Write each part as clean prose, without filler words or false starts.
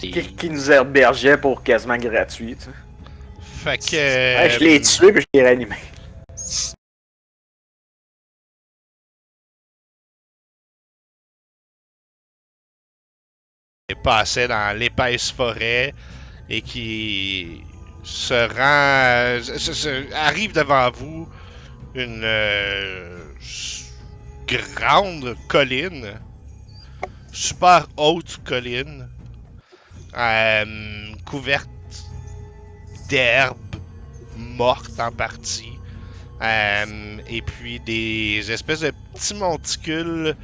Qui nous hébergeait pour quasiment gratuit, tu sais. Fait que... Je l'ai tué puis je l'ai réanimé. Passait dans l'épaisse forêt et qui arrive devant vous une grande colline, super haute colline, couverte d'herbes mortes en partie, et puis des espèces de petits monticules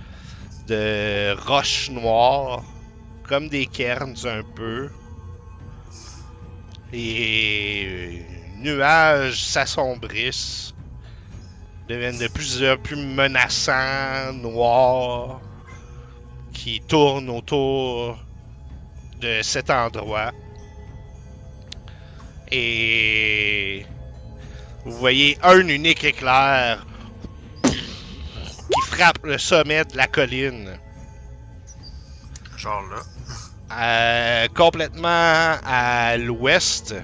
de roches noires, comme des cairns un peu. Et nuages s'assombrissent, deviennent de plus en plus menaçants, noirs, qui tournent autour de cet endroit. Et vous voyez un unique éclair qui frappe le sommet de la colline. Genre là. Complètement à l'ouest,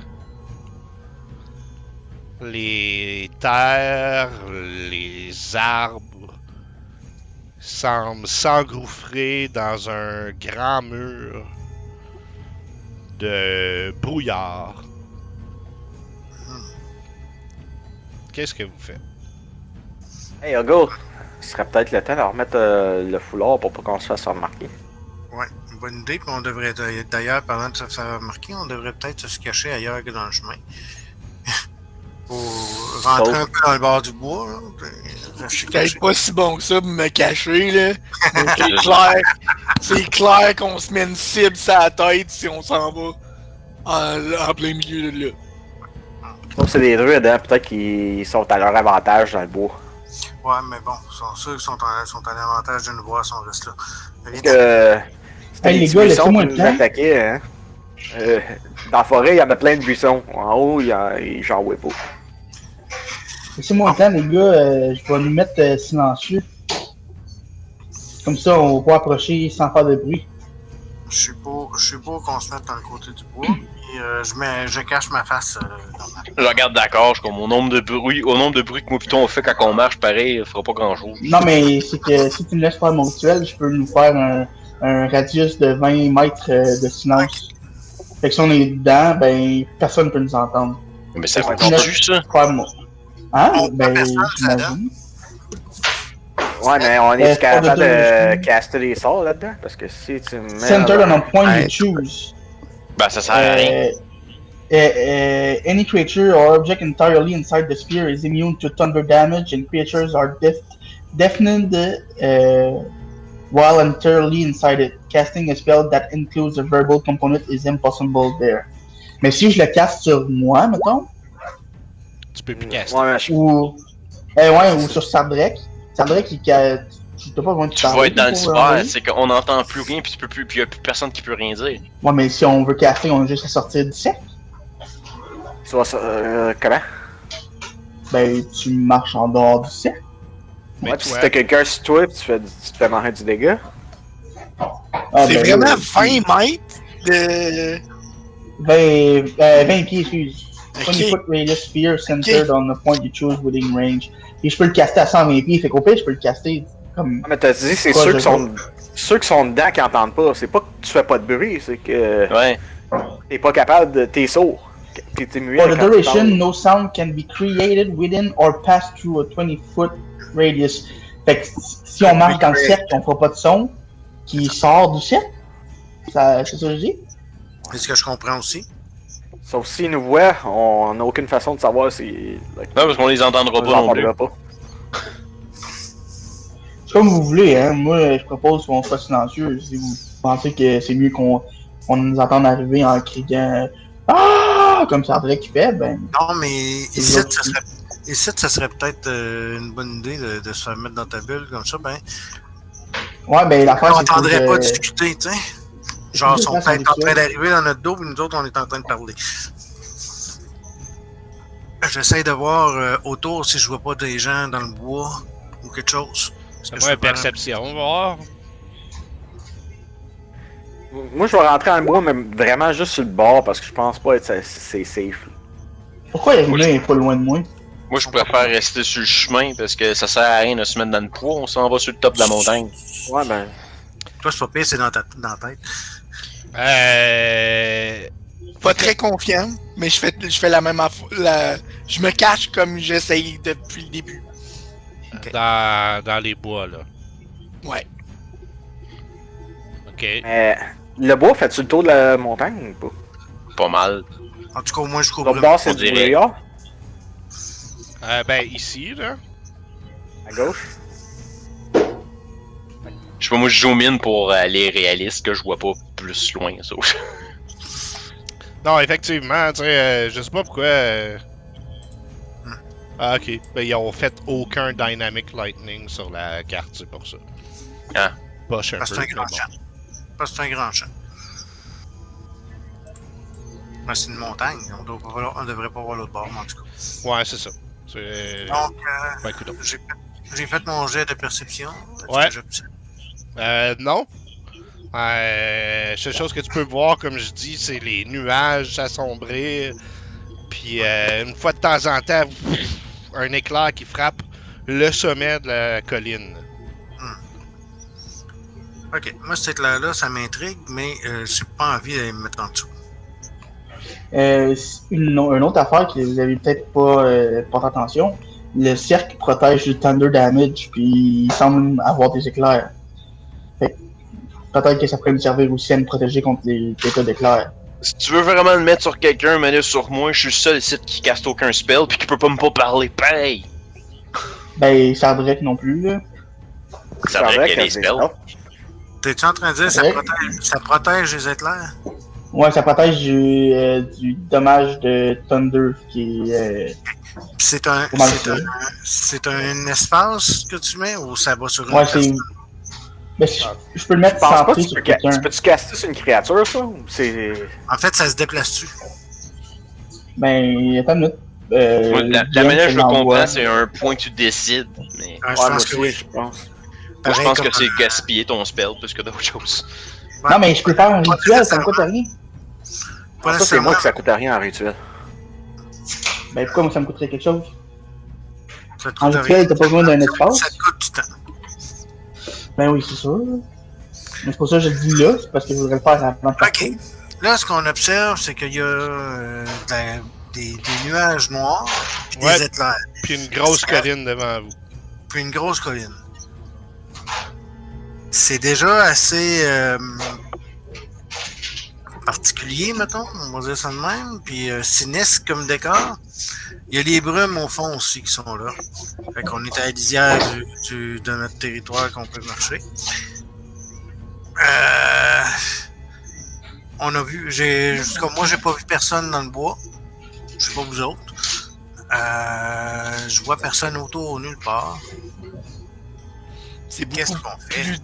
les terres, les arbres semblent s'engouffrer dans un grand mur de brouillard. Qu'est-ce que vous faites? Hey, Hugo, ce serait peut-être le temps de remettre le foulard pour pas qu'on se fasse remarquer. Ouais, une bonne idée. Puis on devrait, d'ailleurs, parlant de se faire remarquer, on devrait peut-être se cacher ailleurs que dans le chemin. Pour rentrer un peu dans le bord du bois, là. C'est peut-être pas si bon que ça pour me cacher, là. C'est clair qu'on se met une cible sur la tête si on s'en va en plein milieu de là. Sauf que c'est des druides, hein, peut-être qu'ils sont à leur avantage dans le bois. Ouais, mais bon, ceux qui sont en avantage de nous voir si on reste là. Parce que c'était les des gars, buissons laissez-moi qui le nous temps. attaquaient, hein. Dans la forêt, il y en a plein de buissons. En haut, j'en vois pas. Laissez-moi le temps, les gars, je vais nous mettre silencieux. Comme ça, on va pouvoir approcher sans faire de bruit. Je suis pour qu'on se mette dans le côté du bois. Et je cache ma face dans ma... Je regarde d'accord, comme au nombre de bruits que moi plutôt on fait quand on marche, pareil, il fera pas grand chose. Non, mais c'est que si tu me laisses faire mon rituel, je peux nous faire un radius de 20 mètres de silence. Fait que si on est dedans, ben, personne peut nous entendre. Mais ça Fait va que tu ça? faire moi. Hein? Oh, Ben, personne, j'imagine. Ouais, mais on est pas capable de de deux. caster des sorts là-dedans. Parce que si tu mets. Centered on a point Ouais. you choose. Ben ça sert à rien. Any creature or object entirely inside the sphere is immune to thunder damage, and creatures are deafened while entirely inside it. Casting a spell that includes a verbal component is impossible there. Mais si je le caste sur moi, mettons, Tu peux plus caster. Ouais, mais je... ou sur Sardrek, tu peux pas vraiment Tu vas être dans le cyber, c'est qu'on n'entend plus rien, puis tu peux plus, puis y a plus personne qui peut rien dire. Ouais, mais si on veut caster, on a juste à sortir du cercle. Tu vas comment? Ben, tu marches en dehors du cercle. Mais Ouais, puis toi, si t'as quelqu'un sur toi, puis tu te fais manger du dégât. Ah, C'est ben, vraiment 20 mètres de... 20 pieds, excuse. Ok. 20 foot radius sphere centered on the point you choose within range. Et je peux le caster à 120 pieds, fait qu'au pire, je peux le caster comme... Ah, mais t'as dit, c'est Quoi, ceux qui sont dedans qui entendent pas. C'est pas que tu fais pas de bruit, c'est que Ouais. t'es pas capable de... T'es sourd. T'es muet For the quand tu duration, parles. no sound can be created within or pass through a 20 foot radius. Fait que si on marche dans le cercle, on fera pas de son qui sort du cercle. C'est ça que je dis? C'est ce que je comprends aussi. Sauf s'ils nous voient, on n'a aucune façon de savoir si... Non, parce qu'on les entendra on pas non plus. entendra pas. C'est comme vous voulez, hein. Moi, je propose qu'on soit silencieux. Si vous pensez que c'est mieux qu'on nous entende arriver en criant « Ah !» comme Sardrek qui fait, ben... Non, mais ici, ça serait peut-être une bonne idée de se faire mettre dans ta bulle comme ça, ben... Ouais, ben l'affaire, On c'est que... n'entendrait pas discuter, tu sais. Genre, ils sont Ça, peut-être en c'est train d'arriver dans notre dos, puis nous autres, on est en train de parler. J'essaie de voir autour si je vois pas des gens dans le bois ou quelque chose. c'est moi une perception, on va voir. Moi, je vais rentrer dans le bois, mais vraiment juste sur le bord, parce que je pense pas être c'est safe. Pourquoi Irina est pas loin de moi? Moi, je préfère rester sur le chemin parce que ça sert à rien de se mettre dans le poids. On s'en va sur le top de la montagne. Ouais, ben. Toi, c'est pas pire, c'est dans ta tête. Pas très confiant, mais je fais la même affaire. Je me cache comme j'essaye depuis le début. Dans les bois, là. Ouais. Ok. Le bois, fait-tu le tour de la montagne ou pas? Pas mal. En tout cas, au moins jusqu'au L'autre brume. bord, c'est on du dirait. brouillard. Ben, ici, là. À gauche. Je sais pas, moi, je zoom in pour aller réaliste, que je vois pas plus loin, ça. Non, effectivement, tu sais, je sais pas pourquoi. Ah, ok. Ben, ils ont fait aucun Dynamic Lightning sur la carte, c'est pour ça. Ah. Poche un Parce que peu, c'est un grand mais champ. Parce que c'est un grand champ. Ben, c'est une montagne. On devrait pas voir l'autre bord, mais en tout cas. bon. Ouais, c'est ça. C'est... Donc, Ben, écoute. j'ai fait mon jet de perception. Est-ce Ouais. que j'observe? Non. La seule chose que tu peux voir, comme je dis, c'est les nuages s'assombrir. Puis une fois de temps en temps, un éclair qui frappe le sommet de la colline. Ok, moi, cet éclair-là, ça m'intrigue, mais j'ai pas envie d'aller me mettre en dessous. Une autre affaire que vous avez peut-être pas porté attention, le cercle protège du Thunder Damage, puis il semble avoir des éclairs. Fait que peut-être que ça pourrait me servir aussi à me protéger contre les dégâts d'éclairs. Si tu veux vraiment le mettre sur quelqu'un, mets-le sur moi. Je suis le seul ici qui caste aucun spell puis qui peut pas me parler. Pareil! Ben, Sardrek non plus, là. Ça vrai qu'il y a des spells. T'es-tu en train de dire que Ouais. ça protège les éclairs? Ouais, ça protège du dommage de Thunder, qui est... C'est un, Comment c'est le un, dire? c'est un espace que tu mets ou ça va sur une Ouais, c'est... personne? Ben, je peux le mettre Je pense pas centré que sur quelqu'un. tu peux-tu caster sur une créature, ça? Ou c'est. En fait, ça se déplace-tu? Ben, attends une minute. Moi, la DM manière que je le l'envoie. comprends, c'est un point que tu décides. Mais Ouais, Ouais, je moi pense que aussi, oui. je pense. moi, je Pareil pense que comme- c'est gaspiller ton spell plus que d'autres choses. Non, mais je peux faire un rituel, ça me coûte rien. Pas Ça, c'est moi nécessairement. que ça coûte rien en rituel. Ben, pourquoi moi ça me coûterait quelque chose? Ça te En coûte rituel, rien. t'as pas besoin d'un espace? Ça te coûte du temps. Ben oui, c'est sûr. Mais c'est pour ça que je le dis là, c'est parce que je voudrais le faire avant de partir. Ok. Là, ce qu'on observe, c'est qu'il y a des nuages noirs et Ouais. des éclairs. Puis une grosse colline devant vous. Puis une grosse colline. C'est déjà assez particulier, mettons, on va dire ça de même, puis sinistre comme décor. Il y a les brumes au fond aussi qui sont là. Fait qu'on est à la lisière de notre territoire qu'on peut marcher. On a vu, moi j'ai pas vu personne dans le bois. Je sais pas vous autres. Je vois personne autour nulle part. C'est Qu'est-ce beaucoup qu'on fait?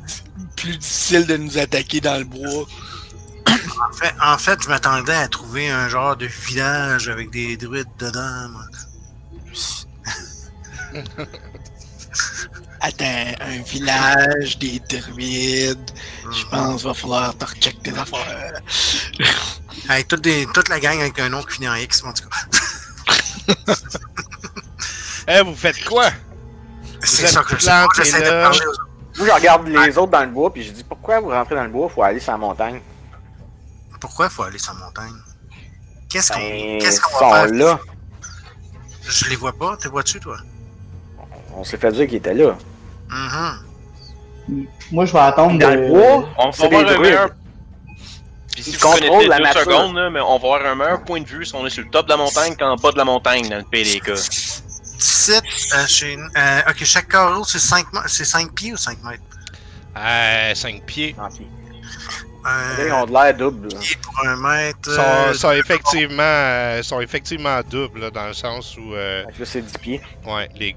plus difficile de nous attaquer dans le bois. En fait, je m'attendais à trouver un genre de village avec des druides dedans. Moi. Attends, un village, des druides. Je pense qu'il va falloir te recheck tes affaires. Avec toute la gang avec un nom qui finit en X, en tout cas. Vous faites quoi? C'est êtes ça que je sais plantés pas, j'essaie de là. parler aux autres. Moi, je regarde les autres dans le bois, puis je dis pourquoi vous rentrez dans le bois, faut aller sur la montagne. Pourquoi il faut aller sur la montagne? Qu'est-ce qu'on Ben, qu'est-ce ils qu'on sont va faire? là. Je les vois pas, t'es vois-tu, toi? On s'est fait dire qu'ils étaient là. Mhm. Moi, je vais attendre Dans le bois, On c'est va avoir des un druides. meilleur. Puis si Ils vous connaissez contrôlent la 2 nature. secondes, là, mais on va avoir un meilleur point de vue si on est sur le top de la montagne qu'en bas de la montagne dans le PDK. Site, ok, chaque carreau, c'est 5 pieds ou 5 mètres? 5 pieds. Tant pis. Ils Un ont de l'air double. là. pied pour 1 mètre. Sont effectivement doubles, là, dans le sens où Fait que là, c'est 10 pieds. ouais, les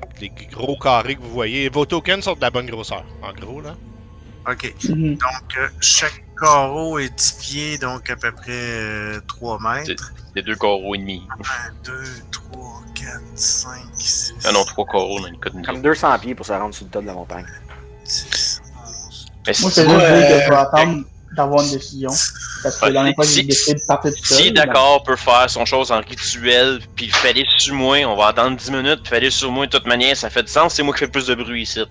gros carrés que vous voyez, vos tokens sont de la bonne grosseur, en gros, là. Ok. Mhm. Donc, chaque carreau est 10 pieds, donc à peu près 3 mètres. Les 2 carreaux et demi. 1, 2, 3, 4, 5, 6, Ah non, 3 carreaux dans le cas de nous. Comme 200 pieds pour se rendre sur le top de la montagne. 10, 11. Mais Moi, si c'est tu juste vois, dire que je vais attendre d'avoir une décision. Parce que Ouais, dans la fois si- qu'il décide de partir tout seul. Si d'accord peut faire son chose en rituel, puis fallait sur moi, on va attendre 10 minutes, puis fallait sur moi de toute manière, ça fait du sens, c'est moi qui fais plus de bruit ici.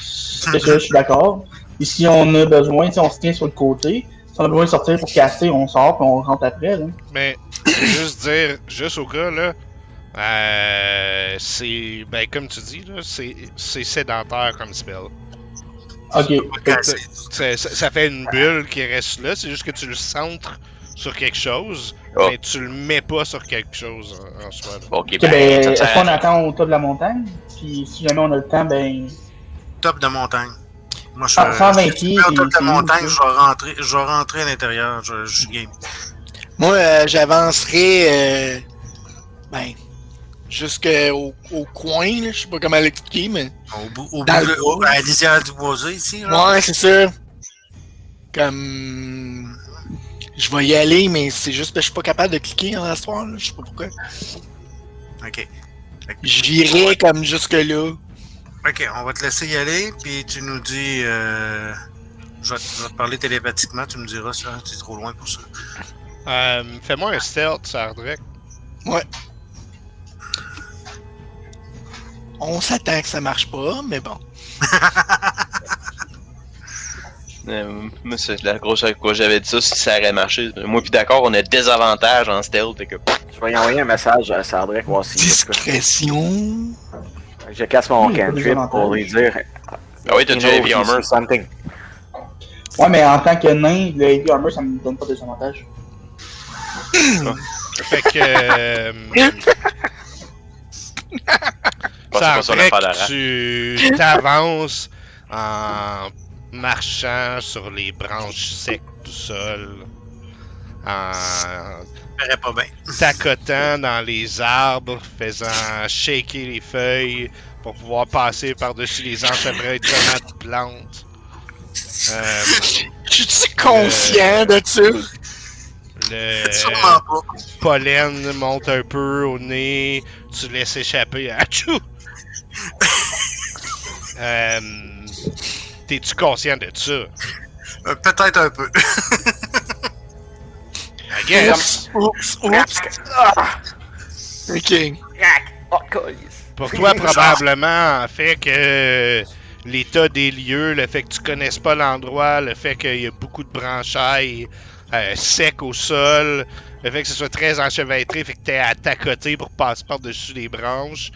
C'est ça, je suis d'accord. Et si on a besoin, si on se tient sur le côté, si on a besoin de sortir pour casser, on sort puis on rentre après. Là. Mais, je veux juste dire, juste au cas, là, c'est. Ben, comme tu dis, là, c'est sédentaire comme spell. Ok. Ça fait une bulle qui reste là, c'est juste que tu le centres sur quelque chose, Oh. mais tu le mets pas sur quelque chose en soi. Là. Ok, Ok, ben, ça est-ce sert- qu'on attend au top de la montagne? Puis si jamais on a le temps, ben. Top de montagne. Moi, je 120 pieds. au top de c'est la où, montagne, ça? je vais rentrer à l'intérieur. Je suis game. Moi, j'avancerai, ben, jusqu'au coin, là. Je sais pas comment l'expliquer, mais. Au Dans bout le bois. à la lisière du boisé ici. Là. Ouais, c'est ça. Comme. Je vais y aller, mais c'est juste que je suis pas capable de cliquer en histoire, là. Je sais pas pourquoi. Ok. J'irai comme jusque-là. Ok, on va te laisser y aller, puis tu nous dis. Je vais te parler télépathiquement, tu me diras ça, c'est trop loin pour ça. Fais-moi un stealth, Sardrek. On s'attend que ça marche pas, mais bon. Moi, c'est la grosse avec quoi j'avais dit ça, si ça aurait marché. Moi, puis d'accord, on a des avantages en stealth, fait que. Je vais y envoyer un message à Sardrek, voir si. Discrétion. Je casse mon Oui, il y a pas cantrip des pour lui dire. Ah oui, t'as déjà heavy armor. Something. Ouais, mais en tant que nain, le Heavy Armor, ça me donne pas des avantages. Fait que. Pas ça, son Sardrek, affaire d'arrêt. tu t'avances en marchant sur les branches secs du sol, en Ça paraît pas bien. tacotant dans les arbres, faisant shaker les feuilles pour pouvoir passer par-dessus les enchevêtrements de plantes. Je suis conscient de ça. Le Sûrement pas. pollen monte un peu au nez, tu laisses échapper. Achou! T'es-tu conscient de ça? Peut-être un peu. I guess. Oups. Ok. Oh, calice. Pour toi, probablement, en fait que l'état des lieux, le fait que tu connaisses pas l'endroit, le fait qu'il y a beaucoup de branchailles secs au sol, le fait que ce soit très enchevêtré, fait que t'es à ta côté pour passer par-dessus les branches,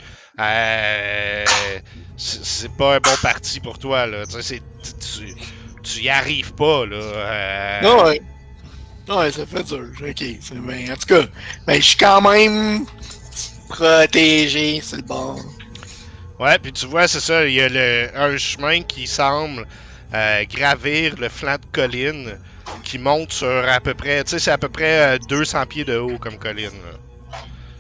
c'est pas un bon parti pour toi, là. Tu sais, tu y arrives pas, là. Ouais. Ouais, ça fait dur. Ok, c'est bien. En tout cas, ben, je suis quand même protégé, c'est le bon. Ouais, puis tu vois, c'est ça, il y a un chemin qui semble gravir le flanc de colline qui monte sur à peu près, tu sais, c'est à peu près 200 pieds de haut comme colline. Là.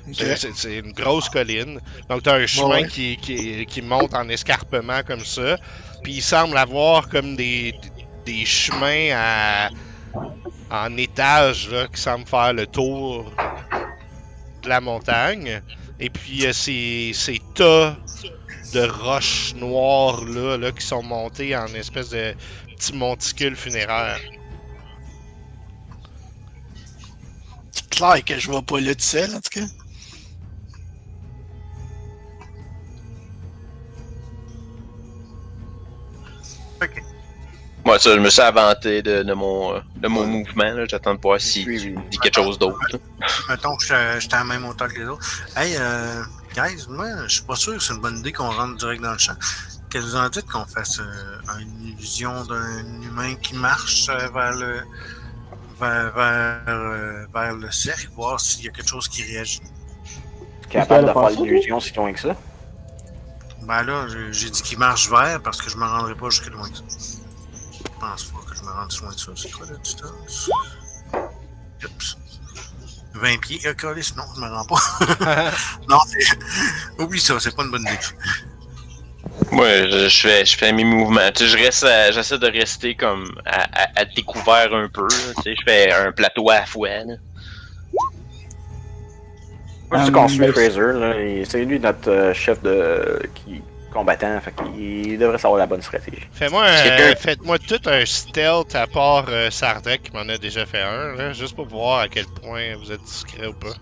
Ok. C'est une grosse colline. Donc, tu as un chemin Ouais. qui monte en escarpement comme ça. Puis, il semble avoir comme des chemins en étage là, qui semblent faire le tour de la montagne. Et puis, il y a ces tas de roches noires là, qui sont montées en espèce de petit monticule funéraire. C'est clair que je vais pas là tout seul, en tout cas. Moi, ça, je me suis avanté de mon mouvement, là. J'attends de voir si Oui, oui. dit quelque chose d'autre. Mettons que j'étais à la même hauteur que les autres. Hey, guys, moi, je suis pas sûr que c'est une bonne idée qu'on rentre direct dans le champ. Qu'est-ce que vous en dites qu'on fasse une illusion d'un humain qui marche vers le cercle, voir s'il y a quelque chose qui réagit. Capable de faire faire ça, l'illusion si loin que ça. Ben là, j'ai dit qu'il marche vers parce que je me rendrai pas jusque loin que ça. Je pense pas que je me rende si loin que ça. C'est quoi la distance? Oups. 20 pieds. Calisse, non, je me rends pas. Non, oublie ça, c'est pas une bonne idée. Ouais, je fais mes mouvements. Tu sais, j'essaie de rester comme à découvert un peu. Là. Tu sais, je fais un plateau à la fois. Là. Moi, je dis qu'on suit ben, Fraser, là. C'est lui notre chef de. combattant, fait qu'il devrait savoir la bonne stratégie. Faites-moi tout un stealth à part Sardec qui m'en a déjà fait un, là, juste pour voir à quel point vous êtes discret ou pas.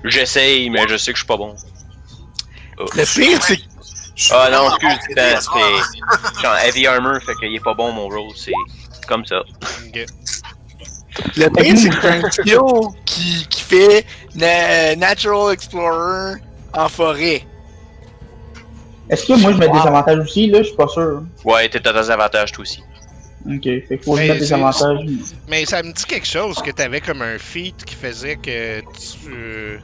J'essaye, mais je sais que je suis pas bon. Le pire, c'est Ah non, excuse, c'est en heavy armor, fait qu'il est pas bon mon roll, c'est comme ça. Ok. le pire, c'est que t'as un skill qui fait Natural Explorer en forêt. Est-ce que moi je mets des avantages aussi, là? Je suis pas sûr. Ouais, t'es à tes avantages toi aussi. Ok, fait qu'il faut que je Mais mette des c'est- avantages. Mais ça me dit quelque chose que t'avais comme un feat qui faisait que tu...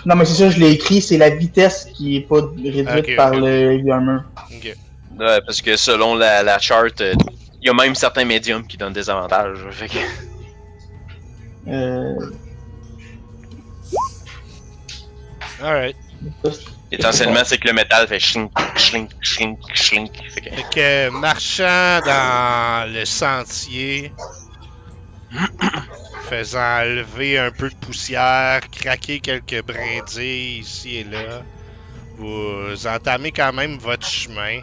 Non, mais c'est ça, je l'ai écrit, c'est la vitesse qui est pas réduite Ok, par ok. le Heavy Armor. Ok. Ouais, parce que selon la chart, il y a même certains médiums qui donnent des avantages. Fait que... Alright. Essentiellement, c'est que le métal fait chlink, chlink, chlink, chlink. Fait que... Fait que marchant dans le sentier, faisant lever un peu de poussière, craquer quelques brindilles ici et là, vous entamez quand même votre chemin.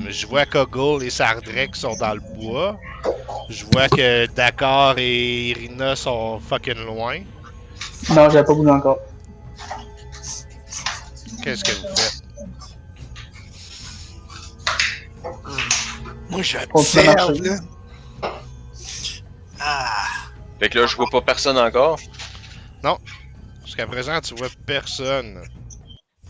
Je vois qu'Ogul et Sardrek sont dans le bois. Je vois que Dakar et Irina sont fucking loin. Non, j'avais pas voulu encore. Qu'est-ce que vous faites? Moi, je On peut marcher. observe, là. Ah, Fait que là, je vois pas personne encore. Jusqu'à présent, tu vois personne.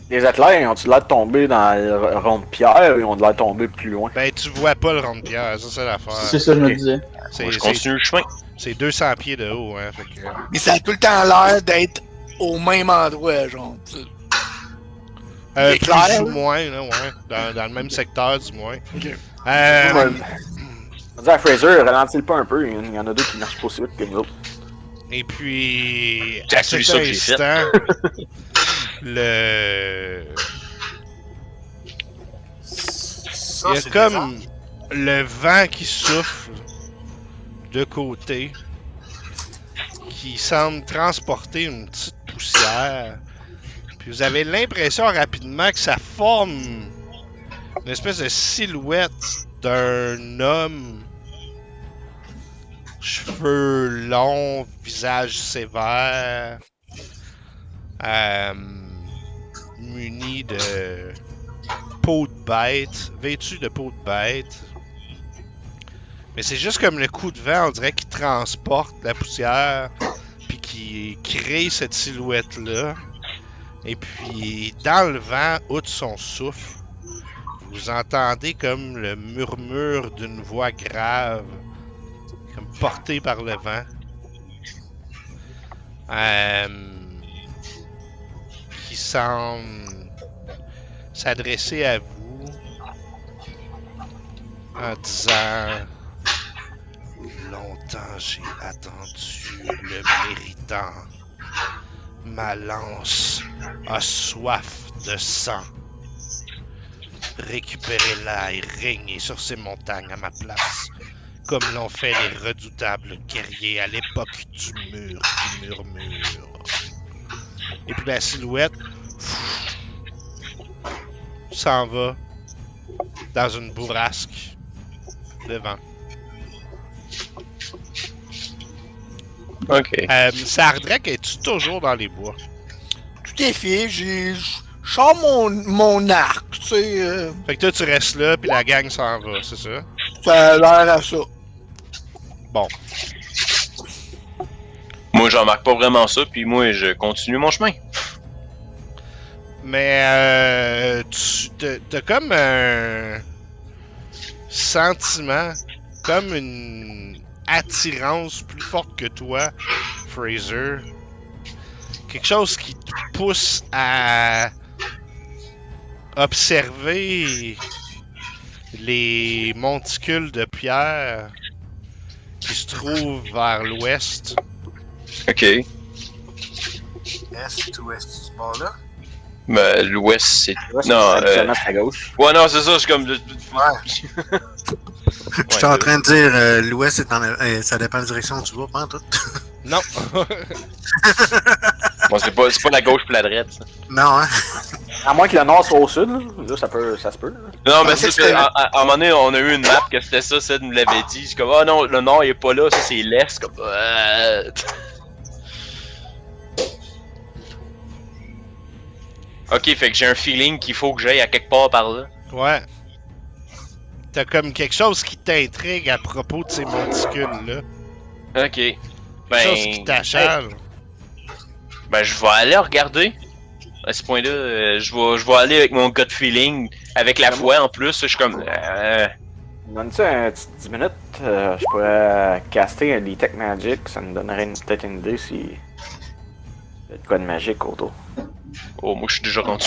Les athlètes, ils ont-tu l'air de tomber dans le rond de pierre ou ils ont l'air de tomber plus loin? Ben, tu vois pas le rond de pierre, ça c'est l'affaire. C'est ça, je me Ok. disais. C'est- Moi, je c'est- continue le chemin. C'est 200 pieds de haut, hein, fait que... Mais ça a tout le temps l'air d'être au même endroit, genre. C'est Plus clair, ou là? moins, là, ouais. Dans le même secteur, du moins. Ok. Ouais. On dit à Fraser, ralentis le pas un peu, il y en a deux qui marchent pas aussi vite que nous autres. Et puis, C'est à cet ça que j'ai fait. instant, le... ça, Il y a c'est comme le vent qui souffle de côté, qui semble transporter une petite poussière. Puis vous avez l'impression rapidement que ça forme une espèce de silhouette d'un homme, cheveux longs, visage sévère, muni de peau de bête, vêtu de peau de bête. Mais c'est juste comme le coup de vent, on dirait qu'il transporte la poussière, puis qui crée cette silhouette-là. Et puis, dans le vent, outre son souffle, vous entendez comme le murmure d'une voix grave, comme portée par le vent. Qui semble s'adresser à vous en disant: longtemps j'ai attendu le méritant. Ma lance a soif de sang. Récupérez-la et régnez sur ces montagnes à ma place, comme l'ont fait les redoutables guerriers à l'époque du mur qui murmure. Et puis la silhouette s'en va dans une bourrasque de vent. Ok. Sardrek, es-tu toujours dans les bois? Tout est fait, je sors mon arc, tu sais. Fait que toi, tu restes là, puis la gang s'en va, c'est ça? Ça a l'air à ça. Bon. Moi, j'en remarque pas vraiment ça, puis moi, je continue mon chemin. Mais t'as comme un sentiment, comme une attirance plus forte que toi, Fraser. Quelque chose qui te pousse à observer les monticules de pierre qui se trouvent vers l'ouest. Ok. Est ou est ce bord-là? Ben, l'ouest, c'est. Ouais, Non, habituellement, c'est à gauche. Ouais, non, c'est ça, c'est comme. Je suis en train de dire, l'ouest, ça dépend de la direction où tu vas, pas en tout. Non! Bon, c'est pas la gauche pis la droite, ça. Non, hein? À moins que le nord soit au sud, là, ça se peut. Là. Non, mais Ouais, c'est c'est à un moment donné, on a eu une map que c'était ça, Sid nous l'avait dit. C'est comme, ah non, le nord il est pas là, ça c'est l'est. C'est comme, Ok, fait que j'ai un feeling qu'il faut que j'aille à quelque part par là. Ouais. T'as comme quelque chose qui t'intrigue à propos de ces monticules-là. Ok. Quelque chose qui t'achale. Ben, je vais aller regarder. À ce point-là, je vais aller avec mon gut feeling, avec la foi en plus. Je suis comme. Donne-tu un petit 10 minutes? Je pourrais caster un Detect Magic, ça me donnerait peut-être une idée si. Il y a de quoi de magique autour. Oh, moi je suis déjà rendu.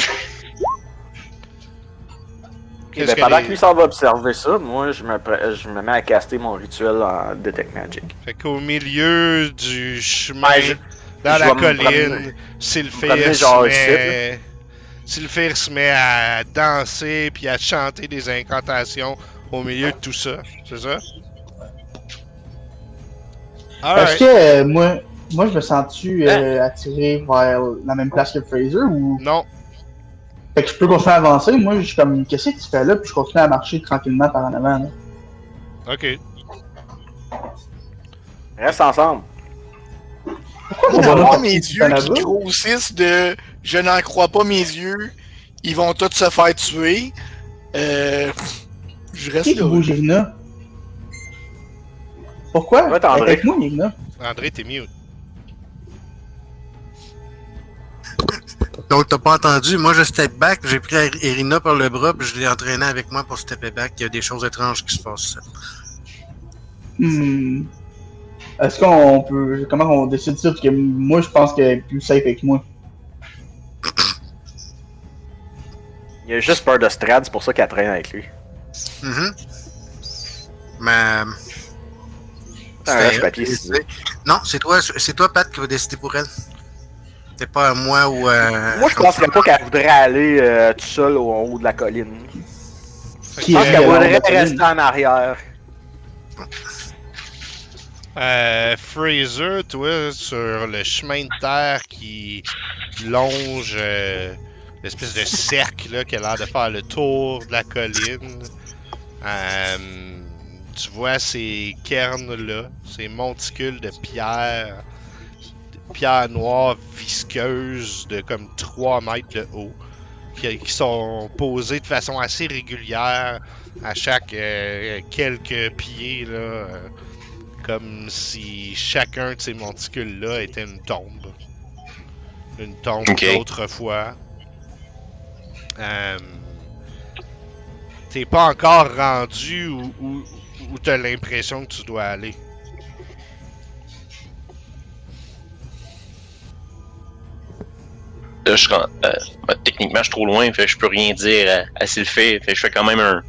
Qu'est-ce que Pendant les- que lui s'en va observer ça, moi je me mets à caster mon rituel en Detect Magic. Fait qu'au milieu du chemin, Ouais, dans je la vais me colline, promener. promener Sylphir genre se met à danser puis à chanter des incantations au milieu de tout ça, c'est ça? Est-ce Alright. que moi je me sens-tu attiré vers la même place que Fraser ou. Non. Fait que je peux continuer à avancer? Moi, je suis comme, qu'est-ce que tu fais là? Puis je continue à marcher tranquillement par en avant. Là. Ok. Reste ensemble. Pourquoi Moi, on va d'avoir là? mes yeux qui grossissent de je n'en crois pas mes yeux, ils vont tous se faire tuer. Je reste Qui là. bouge Irina? Pourquoi? Ouais, t'es André. Avec moi, Irina. André, t'es mute. Donc, t'as pas entendu, moi je step back, j'ai pris Irina par le bras, puis je l'ai entraîné avec moi pour stepper back. Il y a des choses étranges qui se passent. Est-ce qu'on peut. Comment on décide ça? Parce que moi, je pense qu'elle est plus safe avec moi. Il a juste peur de Strad, c'est pour ça qu'elle traîne avec lui. Mais. Un papier c'est- ciselé. Non, c'est toi, Pat, qui va décider pour elle. C'est pas à moi ou Moi, je penserais pas qu'elle voudrait aller tout seule au haut de la colline. Qui Je pense est qu'elle le long de voudrait la colline? rester en arrière. Fraser, toi, sur le chemin de terre qui longe l'espèce de cercle là, qui a l'air de faire le tour de la colline, tu vois ces cairns-là, ces monticules de pierre noires visqueuses de comme 3 mètres de haut, qui sont posées de façon assez régulière à chaque quelques pieds, là, comme si chacun de ces monticules-là était une tombe. Une tombe Ok. d'autrefois. T'es pas encore rendu où t'as l'impression que tu dois aller. Là, techniquement, je suis trop loin, fait que je peux rien dire à Sylphie. Fait que je fais quand même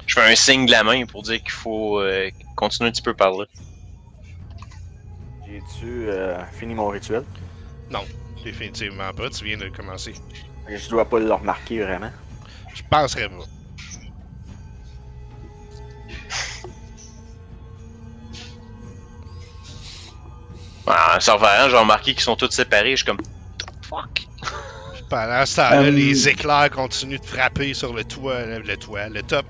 je fais un signe de la main pour dire qu'il faut continuer un petit peu par là. J'ai-tu fini mon rituel? Non, définitivement pas. Tu viens de commencer. Je dois pas le remarquer vraiment. Je penserais pas. En servant, j'ai remarqué qu'ils sont tous séparés. Je suis comme, fuck. Pendant ce temps-là, Euh, les éclairs continuent de frapper sur le top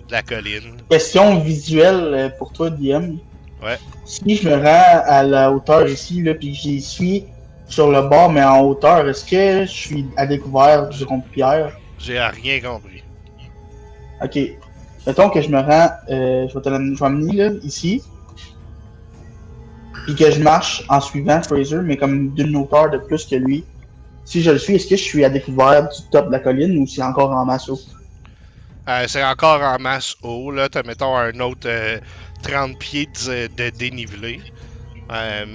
de la colline. Question visuelle pour toi, DM. Ouais. Si je me rends à la hauteur ici, là, puis que j'y suis sur le bord, mais en hauteur, est-ce que je suis à découvert du rond de pierre? J'ai rien compris. Ok. Mettons que je me rends, je vais amener là, ici. Puis que je marche en suivant Fraser, mais comme d'une hauteur de plus que lui. Si je le suis, est-ce que je suis à découvert du top de la colline ou c'est encore en masse haut? C'est encore en masse haut, là. T'as, mettons, un autre 30 pieds de dénivelé.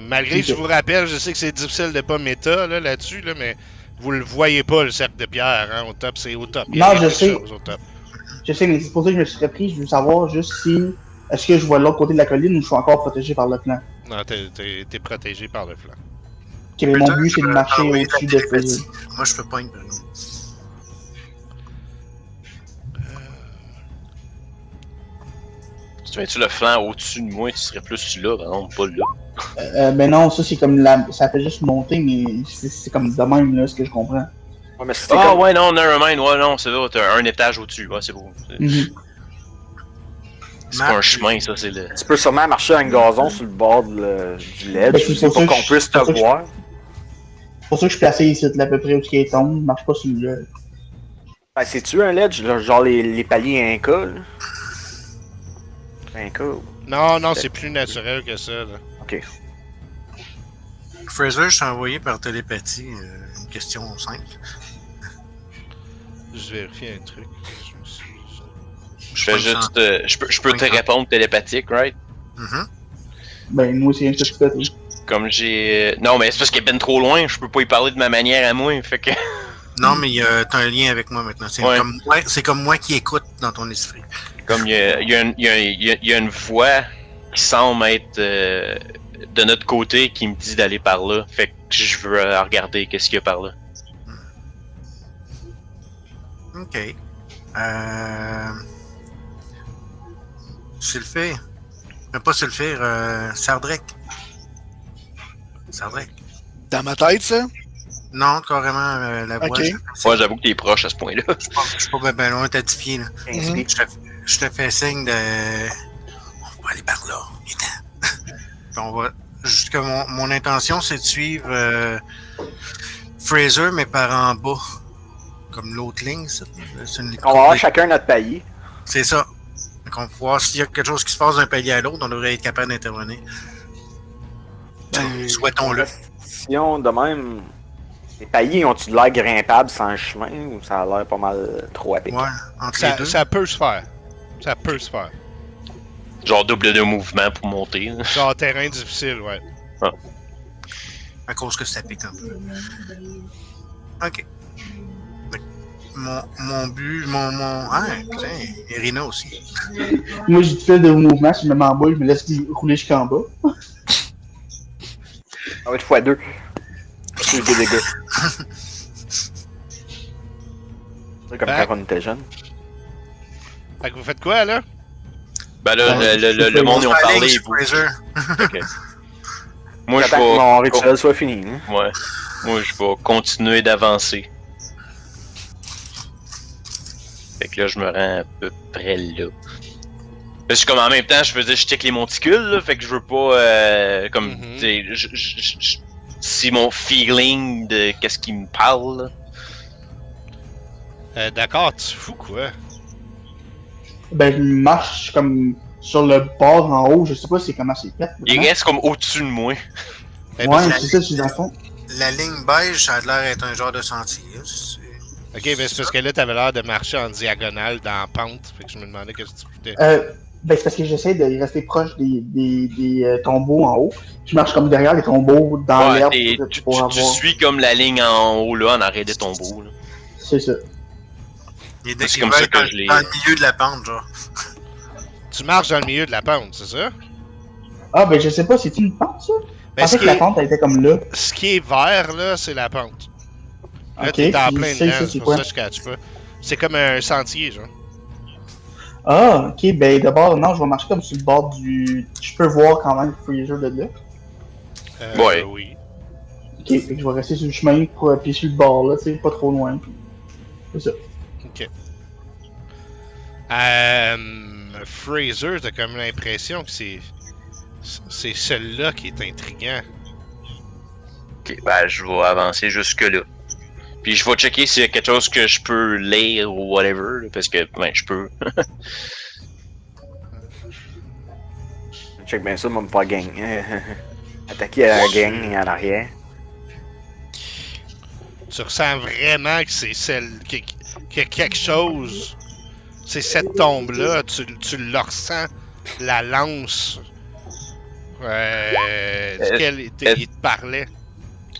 Malgré que je vous rappelle, je sais que c'est difficile de pas méta là-dessus, là, mais vous le voyez pas, le cercle de pierre, hein, au top, c'est au top. Il y a Non, quelque je sais. chose au top. Je sais, mais c'est pour ça que je me suis repris. Je veux savoir juste si. Est-ce que je vois l'autre côté de la colline ou je suis encore protégé par le flanc? Non, t'es protégé par le flanc. Ok, mais mon but c'est de marcher au-dessus de Fraser. Moi, je peux pas Bruno. Si tu mets-tu le flanc au-dessus de moi, tu serais plus là, par exemple, pas là. Ben non, ça c'est comme ça fait juste monter, mais c'est comme de même, là, ce que je comprends. Ouais, mais c'était Ah comme... ouais, non, nevermind, ouais, non, c'est là, t'as un étage au-dessus, ouais, c'est beau. Mhm. C'est pas un chemin, ça, c'est le... Tu peux sûrement marcher un gazon sur le bord du ledge, Ben, c'est aussi, pour pour ça qu'on que puisse te c'est pour ça que voir. C'est pour ça que je suis placé ici, là, à peu près où il tombe, il marche pas sur le. Ben, c'est-tu un ledge, là, genre les paliers Inca, là? Inca, Non, non, c'est plus naturel que ça. Là. ok. Fraser, je t'ai envoyé par télépathie une question simple. Je vérifie un truc. Je me suis... Je fais juste... je peux te répondre télépathique, right? Mhm. Ben, moi aussi, un petit peu. Comme j'ai... Non, mais c'est parce qu'elle est ben trop loin, je peux pas y parler de ma manière à moi, fait que... Non, mais t'as un lien avec moi maintenant. C'est Ouais. comme moi qui écoute dans ton esprit. Comme il y a une voix qui semble être de notre côté qui me dit d'aller par là. Fait que je veux regarder qu'est-ce qu'il y a par là. Ok. Sulfure. Mais pas Sulfure, Sardrek. Sardrek. Dans ma tête, ça? Non, carrément, la voix. Ok. Moi, j'avoue que t'es proche à ce point-là. Je suis pas bien loin, t'as pieds, là. 15 Mhm. pieds. Je te fais signe de. On va aller par là. Viens. Puis on va. Jusque mon intention, c'est de suivre Fraser, mais par en bas. Comme l'autre ligne, ça. C'est une On va avoir chacun notre palier. C'est ça. Donc on va voir s'il y a quelque chose qui se passe d'un palier à l'autre, on devrait être capable d'intervenir. Souhaitons-le. Question de même. Les paliers ont-tu de l'air grimpables sans chemin ou ça a l'air pas mal trop à pic? Ouais, entre les deux. Ça peut se faire. Ça peut se faire. Genre double de mouvement pour monter. Là. Genre terrain difficile, ouais. À cause que ça pique un peu. Ok. Mon but, Ah, putain, Irina aussi. Moi, j'ai du fil de mouvement, si je me mets en bas, je me laisse rouler jusqu'en bas. Ça va être x2. Plus de dégâts. C'est comme Ben. quand on était jeune. Fait que vous faites quoi, là? Ben là, Ouais, le monde, ils ont On va aller parlé. chez Fraser. Moi, je J'attends que mon vais... rituel soit fini. Hein. Ouais. Moi, je vais continuer d'avancer. Fait que là, je me rends à peu près là. Parce que comme en même temps, je faisais, je check les monticules, là, fait que je veux pas, comme, Mhm. tu sais, si mon feeling de qu'est-ce qui me parle, là. D'accord, tu fous quoi? Ben, je marche comme sur le bord en haut, je sais pas c'est comment c'est fait. Il reste comme au-dessus de moi. Eh ben, Ouais, c'est ça, c'est dans le fond. La ligne beige, ça a l'air d'être un genre de sentier. C'est- Ok, ben c'est parce que là, t'avais l'air de marcher en diagonale dans la pente. Fait que je me demandais qu'est-ce que tu foutais. Ben, c'est parce que j'essaie de rester proche des tombeaux en haut. Je marche comme derrière les tombeaux, dans Ouais, l'herbe, et pour tu avoir... suis comme la ligne en haut, là, en arrêt des tombeaux, là. C'est ça. Il est C'est il comme va ça être que dans, je l'ai- dans le milieu de la pente, genre. Tu marches dans le milieu de la pente, c'est ça? Ah, ben, je sais pas, c'est une pente, ça? Je Ben, pensais que la pente, elle était comme là. ce qui est vert, là, c'est la pente. Là, Ok, t'es en puis plein ça, dedans, ça, c'est c'est pour quoi? ça que je catch pas. C'est comme un sentier, genre. Ah, ok, ben, d'abord, non, je vais marcher comme sur le bord du... Je peux voir quand même Fraser de là. Ouais. Oui. Ok, fait que je vais rester sur le chemin, puis sur le bord, là, tu sais, pas trop loin. Puis... C'est ça. Ok. Fraser, t'as comme l'impression que c'est celui-là qui est intriguant. Ok, ben, je vais avancer jusque-là. Puis je vais checker s'il y a quelque chose que je peux lire ou whatever, là, parce que, ben, je peux. Check bien ça, moi me faire gang. Attaquer à la gang en arrière. Tu ressens vraiment que c'est celle qu'il y a quelque chose. C'est cette tombe-là, tu le ressens, la lance duquel il te parlait.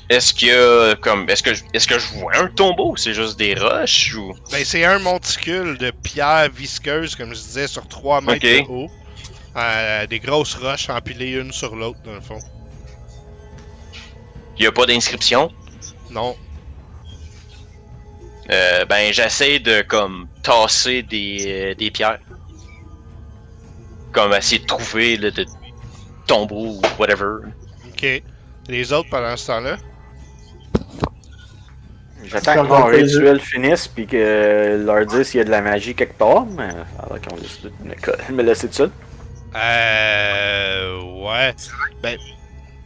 Est-ce qu'il y a comme. Est-ce que je vois un tombeau ou c'est juste des roches ou. Ben, c'est un monticule de pierre visqueuse, comme je disais, sur 3 mètres Ok. de haut. Des grosses roches empilées une sur l'autre, dans le fond. Il y a pas d'inscription? Non. Ben, j'essaie de comme tasser des pierres. Comme essayer de trouver le tombeau ou whatever. Ok. Les autres pendant ce temps-là? J'attends que Regarde mon Fraser. rituel finisse puis que leur dire s'il y a de la magie quelque part, mais alors qu'ils ont décidé de me laisser tout seul. Ouais. Ben,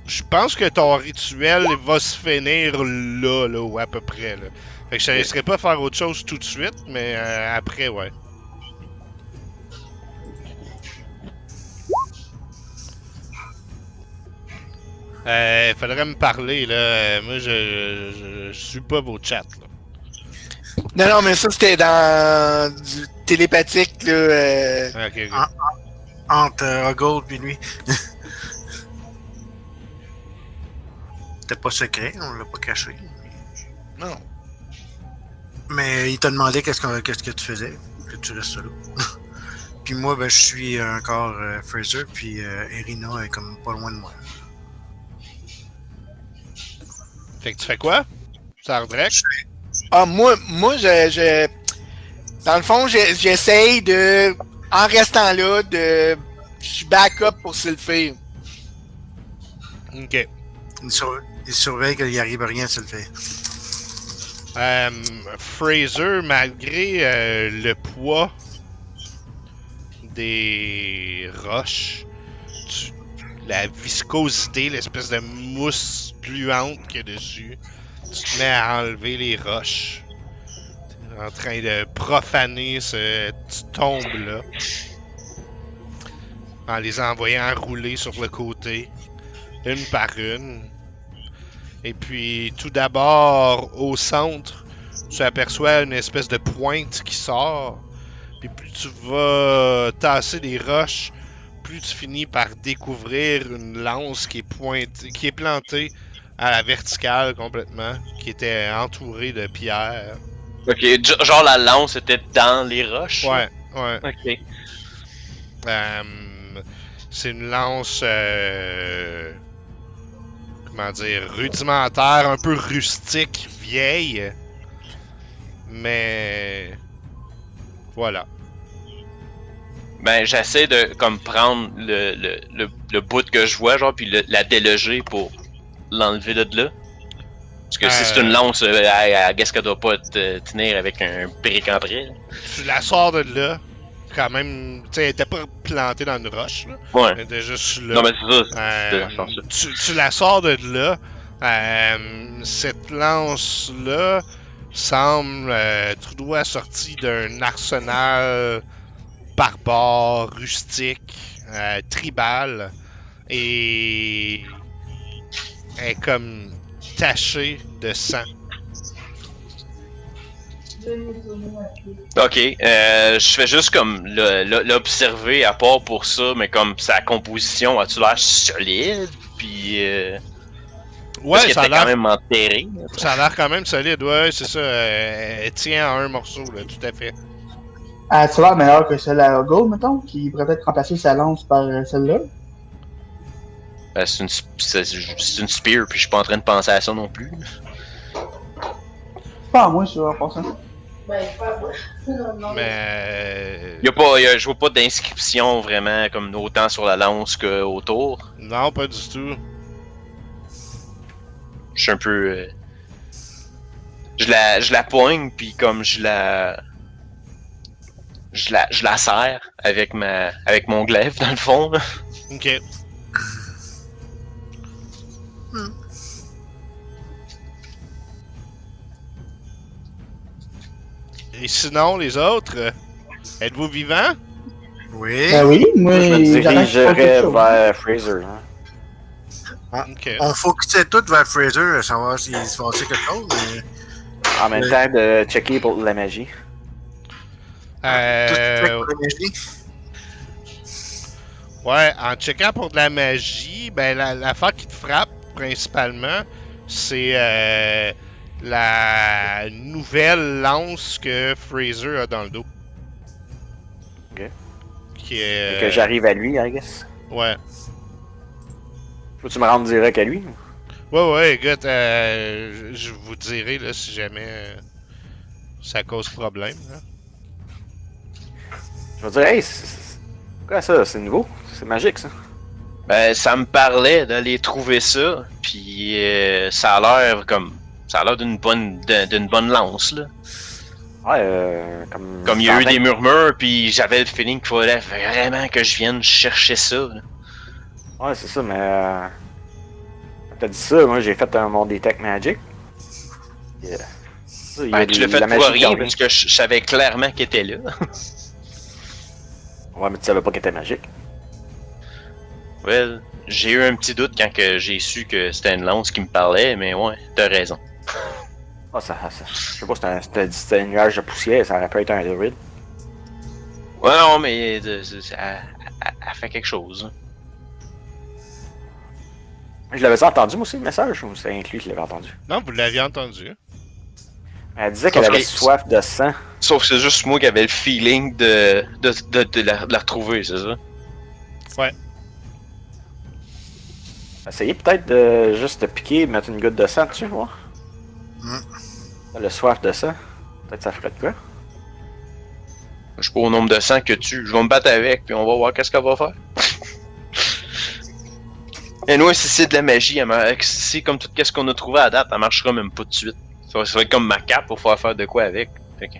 je pense que ton rituel va se finir là, ou à peu près, là. Fait que je ne laisserai pas faire autre chose tout de suite, mais après, ouais. Faudrait me parler, là. Moi, je suis pas vos chats, là. Non, mais ça, c'était dans du télépathique, là. Ok. Entre Gold et lui. C'était pas secret, on l'a pas caché. Non. Mais il t'a demandé qu'est-ce que tu faisais, que tu restes là. Puis moi, ben, je suis encore Fraser, puis Irina est comme pas loin de moi. Fait que tu fais quoi? Sardrek? Ah, moi, dans le fond, j'essaye de, en restant là, je suis backup pour Sylphie. Ok. Il surveille qu'il n'y arrive rien s'il le fait. Fraser, malgré le poids des roches, la viscosité, l'espèce de mousse gluante qu'il y a dessus, tu te mets à enlever les roches. T'es en train de profaner ce tombe-là en les envoyant rouler sur le côté, une par une. Et puis, tout d'abord, au centre, tu aperçois une espèce de pointe qui sort. Puis plus tu vas tasser des roches, plus tu finis par découvrir une lance qui est plantée à la verticale complètement, qui était entourée de pierres. Ok, genre la lance était dans les roches? Ouais. Ok. C'est une lance, comment dire, rudimentaire, un peu rustique, vieille. Mais voilà. Ben, j'essaie de comme prendre le bout que je vois, genre, puis la déloger pour l'enlever de là. Parce que si c'est une lance, qu'est-ce qu'elle doit pas tenir avec un brick après? Tu la sors de là, quand même, tu sais, elle était pas plantée dans une roche, là. Ouais. Elle était juste là. Non, mais c'est ça. C'est dans ce sens-là. Tu la sors de là. Cette lance-là semble tout droit sortie d'un arsenal barbare, rustique, tribal, et est comme tachée de sang. Ok, je fais juste comme l'observer à part pour ça, mais comme sa composition, a-tu l'air solide? Puis. Parce Ouais, qu'elle ça a était quand l'air. même enterrée. Ça a l'air quand même solide, ouais, c'est ça. Elle tient en un morceau, là, tout à fait. Tu l'air meilleur que celle à Gold, mettons, qui pourrait peut-être remplacer sa lance par celle-là. C'est une spear, puis je suis pas en train de penser à ça non plus. Pas à moi, ça, en passant. Mais. Je vois pas d'inscription vraiment comme autant sur la lance qu'autour. Non, pas du tout. Je suis un peu. Je la poigne, puis comme je la serre avec mon glaive dans le fond. Là. Ok. Et sinon, les autres, êtes-vous vivants? Oui. Ben oui, moi, Je me j'attends qu'il se passe quelque dirigerais chose. vers Fraser. Hein. Ok. On focusait tout vers Fraser, savoir s'il se passait quelque chose. Mais... En même temps de checker pour la magie. Tout check pour la magie. Ouais, en checkant pour de la magie, ben l'affaire qui te frappe principalement, c'est la nouvelle lance que Fraser a dans le dos. Ok. Qui est. Et que j'arrive à lui, I guess. Ouais. Faut-tu me rendre direct à lui? Ouais, écoute, je vous dirai là, si jamais ça cause problème. Là. Je vais dire, hey, c'est quoi ça? C'est nouveau? C'est magique, ça? Ben, ça me parlait d'aller trouver ça, puis ça a l'air comme... Ça a l'air d'une bonne lance, là. Ouais, Comme il y a eu des murmures, puis j'avais le feeling qu'il fallait vraiment que je vienne chercher ça, là. Ouais, c'est ça, mais... T'as dit ça, moi j'ai fait mon Detect Magic. Yeah. Ça, il y a Ben, tu l'as la fait pour magie qui rien, revient. parce que je savais clairement qu'il était là. Ouais, mais tu savais pas qu'elle était magique. Well, j'ai eu un petit doute quand que j'ai su que c'était une lance qui me parlait, mais ouais, t'as raison. Ah, je sais pas, c'était un nuage de poussière, ça aurait pu être un druide. Ouais, non, mais elle fait quelque chose. Je l'avais entendu, moi aussi, le message, ou c'est inclus que je l'avais entendu? Non, vous l'aviez entendu. Elle disait qu'elle avait soif de sang. Sauf que c'est juste moi qui avais le feeling de la retrouver, c'est ça? Essayez peut-être de juste te piquer, mettre une goutte de sang dessus, voir. Le soif de sang. Peut-être ça ferait de quoi? Je sais pas au nombre de sang que tu. Je vais me battre avec, puis on va voir qu'est-ce qu'elle va faire. Et nous, si c'est de la magie, si c'est comme tout ce qu'on a trouvé à date, elle marchera même pas tout de suite. Ça va être comme ma cape pour pouvoir faire de quoi avec. Fait que...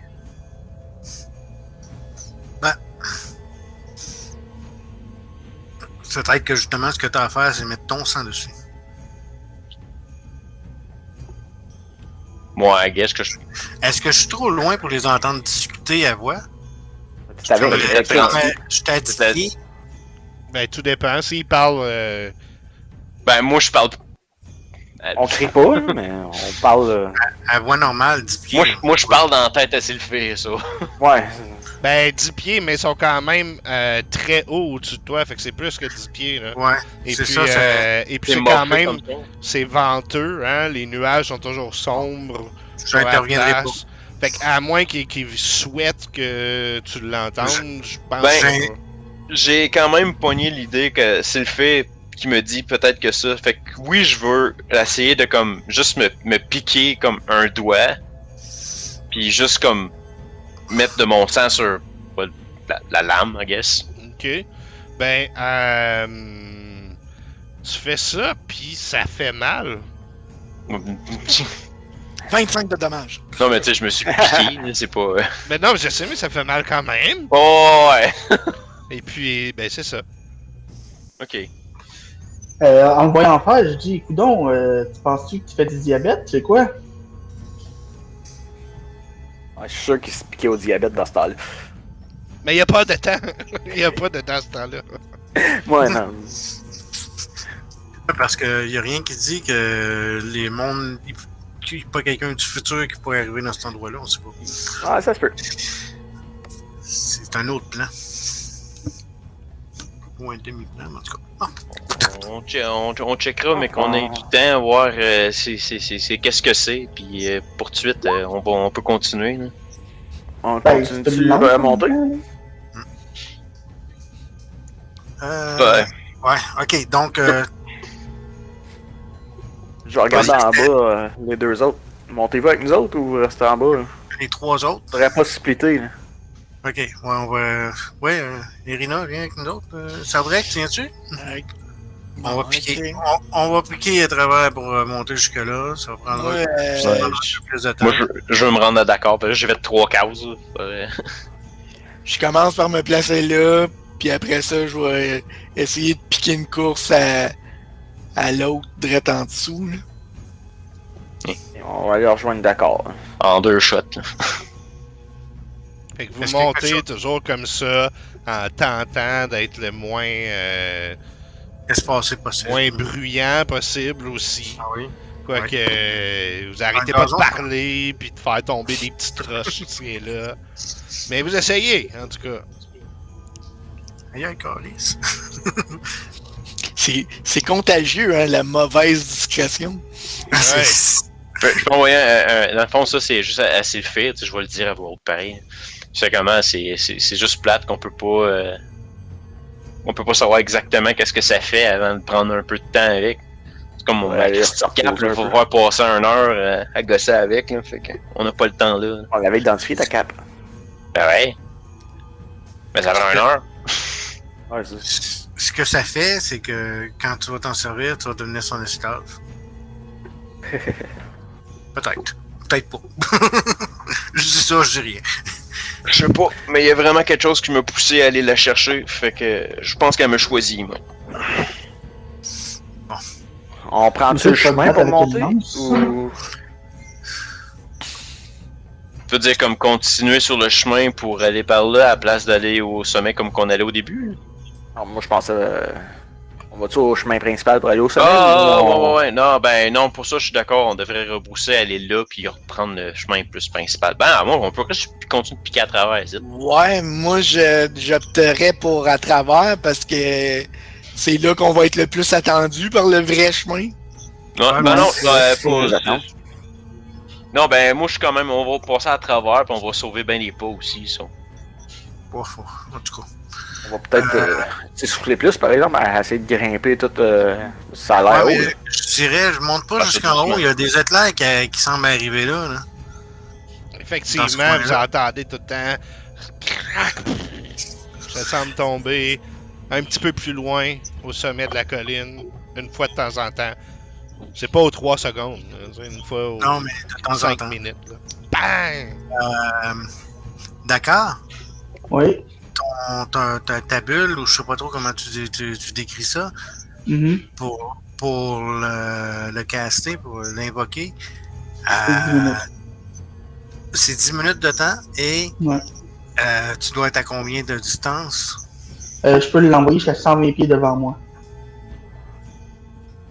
Peut-être que justement, ce que t'as à faire, c'est mettre ton sang dessus. Moi, I guess que je... Est-ce que je suis trop loin pour les entendre discuter à voix? Tu t'avais Je t'ai dit. Ben, tout dépend. S'il parle. Ben, moi, je parle... On crie pas, là, mais on parle. À voix normale, 10 pieds. Moi, je parle dans la tête à Sylphie, ça. Ouais. Ben, 10 pieds, mais ils sont quand même très hauts au-dessus de toi. Fait que c'est plus que 10 pieds, là. Ouais, Et c'est puis, ça. et puis C'est c'est quand morphé même. comme ça. C'est venteux, hein. Les nuages sont toujours sombres. Je sur la n'interviendrai pas. place. Fait qu'à moins qu'il souhaite que tu l'entendes, je pense Ben, pas. J'ai quand même pogné l'idée que c'est le fait qui me dit peut-être que ça. Fait que oui, je veux essayer de comme juste me piquer comme un doigt. Puis juste comme mettre de mon sang sur la lame, I guess. Ok. Ben, tu fais ça, puis ça fait mal. 25 de dommages. Non, mais tu sais, je me suis piqué, là, c'est pas. Ben non, je sais, mais ça fait mal quand même. Oh, ouais! Et puis, ben c'est ça. Ok. En le voyant faire, je dis, coudon, tu penses-tu que tu fais du diabète? C'est quoi? Ouais, je suis sûr qu'il se piquait au diabète dans ce temps-là. Mais il a pas de temps. Il a pas de temps ce temps-là. Ouais, non. Parce qu'il n'y a rien qui dit que les mondes. Qu'il n'y a pas quelqu'un du futur qui pourrait arriver dans cet endroit-là, on sait pas. Ah, ça se peut. C'est un autre plan. Ou un demi-plan, en tout cas. Ah. On checkera, mais qu'on ait du temps à voir c'est qu'est-ce que c'est. Puis pour tout de suite, on peut continuer. Là. On Ben, continue c'est à monter. Ouais. Ouais, ok, donc. Je vais regarder en bas les deux autres. Montez-vous avec nous autres ou restez en bas? Là? Les trois autres. Faudrait pas se splitter. Là. Ok, ouais, on va. Ouais, Irina, viens avec nous autres. Sadrek, tiens-tu? On va piquer. On va piquer à travers pour monter jusque-là. Ça va prendre Ouais, ça prendra un peu plus de temps. Moi, je veux me rendre d'accord, parce que je vais de 3 cases. Je commence par me placer là, puis après ça, je vais essayer de piquer une course à l'autre, direct en dessous. Là. Et on va aller rejoindre d'accord. En 2 shots. Là. Fait que vous Est-ce que montez quelque toujours comme ça, en tentant d'être le moins, Espacé possible. moins bruyant possible aussi. Ah oui. Quoique, vous arrêtez Un pas de gazon. parler, puis de faire tomber des petites roches ici et là. Mais vous essayez, en tout cas. Aïe, aïe, calice. C'est contagieux, hein, la mauvaise discrétion. Je peux envoyer dans le fond, ça, c'est juste assez le fait. Je vais le dire à voix haute pareil. Je sais comment, c'est juste plate qu'on peut pas. On peut pas savoir exactement qu'est-ce que ça fait avant de prendre un peu de temps avec. C'est comme mon Ouais, cap, il faut voir passer 1 heure à gosser avec. Là, fait que on n'a pas le temps là. On l'avait identifié ta cape. Ben ouais. Mais ça prend 1 heure. Ouais, c'est ce que ça fait, c'est que quand tu vas t'en servir, tu vas devenir son esclave. Peut-être. Peut-être pas. Je dis ça, je dis rien. Je sais pas, mais il y a vraiment quelque chose qui m'a poussé à aller la chercher, fait que je pense qu'elle me choisit, moi. On prend-tu le chemin pour monter? Ou... Tu veux dire comme continuer sur le chemin pour aller par là à la place d'aller au sommet comme qu'on allait au début? Non, moi je pensais... On va-tu au chemin principal pour aller au sommet? Ah, ou on- ouais, non, ben non, pour ça je suis d'accord, on devrait rebrousser, aller là, puis reprendre le chemin plus principal. Ben, à moi, on peut juste continuer de piquer à travers, ici. Ouais, moi j'opterais pour à travers parce que c'est là qu'on va être le plus attendu par le vrai chemin. Non, Ouais, ben mais non, c'est pas... les attentes. Non, ben moi je suis quand même, on va passer à travers, puis on va sauver ben les pas aussi, ça. Ouf, en tout cas. On va peut-être s'essouffler plus, par exemple, à essayer de grimper tout... ça a l'air Ouais, haut. mais là. je dirais, je monte pas Ah, jusqu'en c'est haut. tout Il y a des éclairs qui semblent arriver là. Dans ce Effectivement, coin-là. vous entendez tout le temps. Ça semble tomber un petit peu plus loin au sommet de la colline, une fois de temps en temps. C'est pas aux 3 secondes, là, c'est une fois aux Non, mais de temps en 5 temps. minutes. Là. Bang! D'accord. Oui. Ta bulle, ou je sais pas trop comment tu décris ça, Mhm. pour le caster, pour l'invoquer, C'est 10 minutes. c'est 10 minutes de temps et Ouais. tu dois être à combien de distance? Je peux l'envoyer jusqu'à 120 pieds devant moi.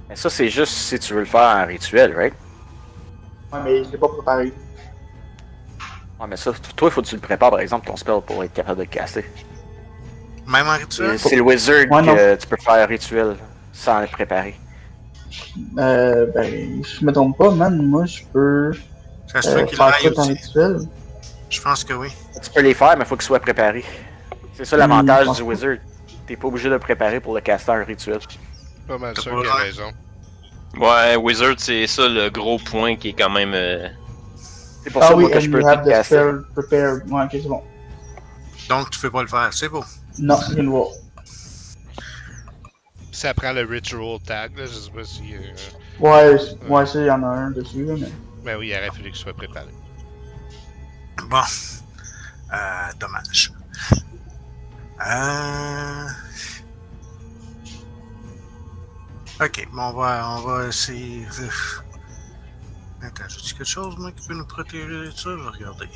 Mais ça, c'est juste si tu veux le faire en rituel, right? Ouais, mais je l'ai pas préparé. Ouais, mais ça, toi, il faut que tu le prépares, par exemple, ton spell pour être capable de le caster. Même en rituel? C'est le wizard Ouais, que tu peux faire rituel sans le préparer. Ben, je me trompe pas, man. Moi, je peux Ça se fait qu'il faire aille ça en aussi. rituel. Je pense que oui. Tu peux les faire, mais il faut qu'ils soient préparés. C'est ça l'avantage je pense du pas. wizard. T'es pas obligé de le préparer pour le caster en rituel. Pas mal T'as sûr pas qu'il a l'air. raison. Ouais, Wizard, c'est ça le gros point qui est quand même... C'est pour Ah ça oui, moi, que and je you peux tout have the caster. spell prepared. Ouais, ok, c'est bon. Donc, tu peux pas le faire. C'est beau. Non, je viens de voir. Ça prend le ritual tag, là, je sais pas si. Ouais, ça, il y en a un dessus, là, mais. Ben oui, il aurait fallu qu'il soit préparé. Bon. Dommage. Ok, bon, on va essayer. Attends, j'ai quelque chose, moi, qui peut nous protéger de ça? Je vais regarder.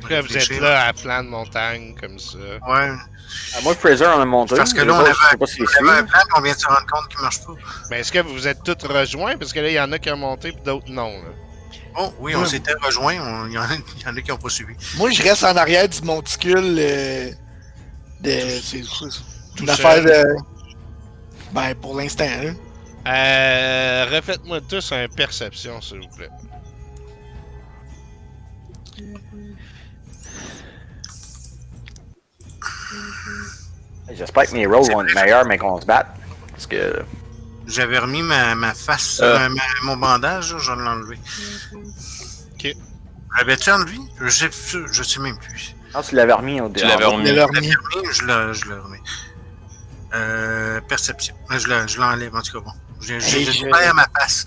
Là, vous êtes là à flanc de montagne, comme ça. Ouais. Ah, moi, Fraser en a monté. Parce que Les là, on autres, avait, je sais pas s'ils on avait un suivent. plan, on vient de se rendre compte qu'il marche pas. Mais est-ce que vous êtes tous rejoints? Parce que là, il y en a qui ont monté, puis d'autres non. Là. Oh, oui, on s'était rejoints. Il y en a qui n'ont pas suivi. Moi, je reste en arrière du monticule c'est Tout une affaire seul. de... Ben, pour l'instant, hein. Refaites-moi tous un perception, s'il vous plaît. J'espère que mes rolls vont être meilleurs, mais qu'on se batte. Parce que... J'avais remis ma face, mon bandage, là, je vais l'enlever. Ok. L'avais-tu enlevé? Je sais même plus. Ah, tu l'avais remis au Tu l'avais en bas. remis. Il l'avait remis. Je le remets. Perception. Je l'enlève, en tout cas, bon. J'ai libéré ma face.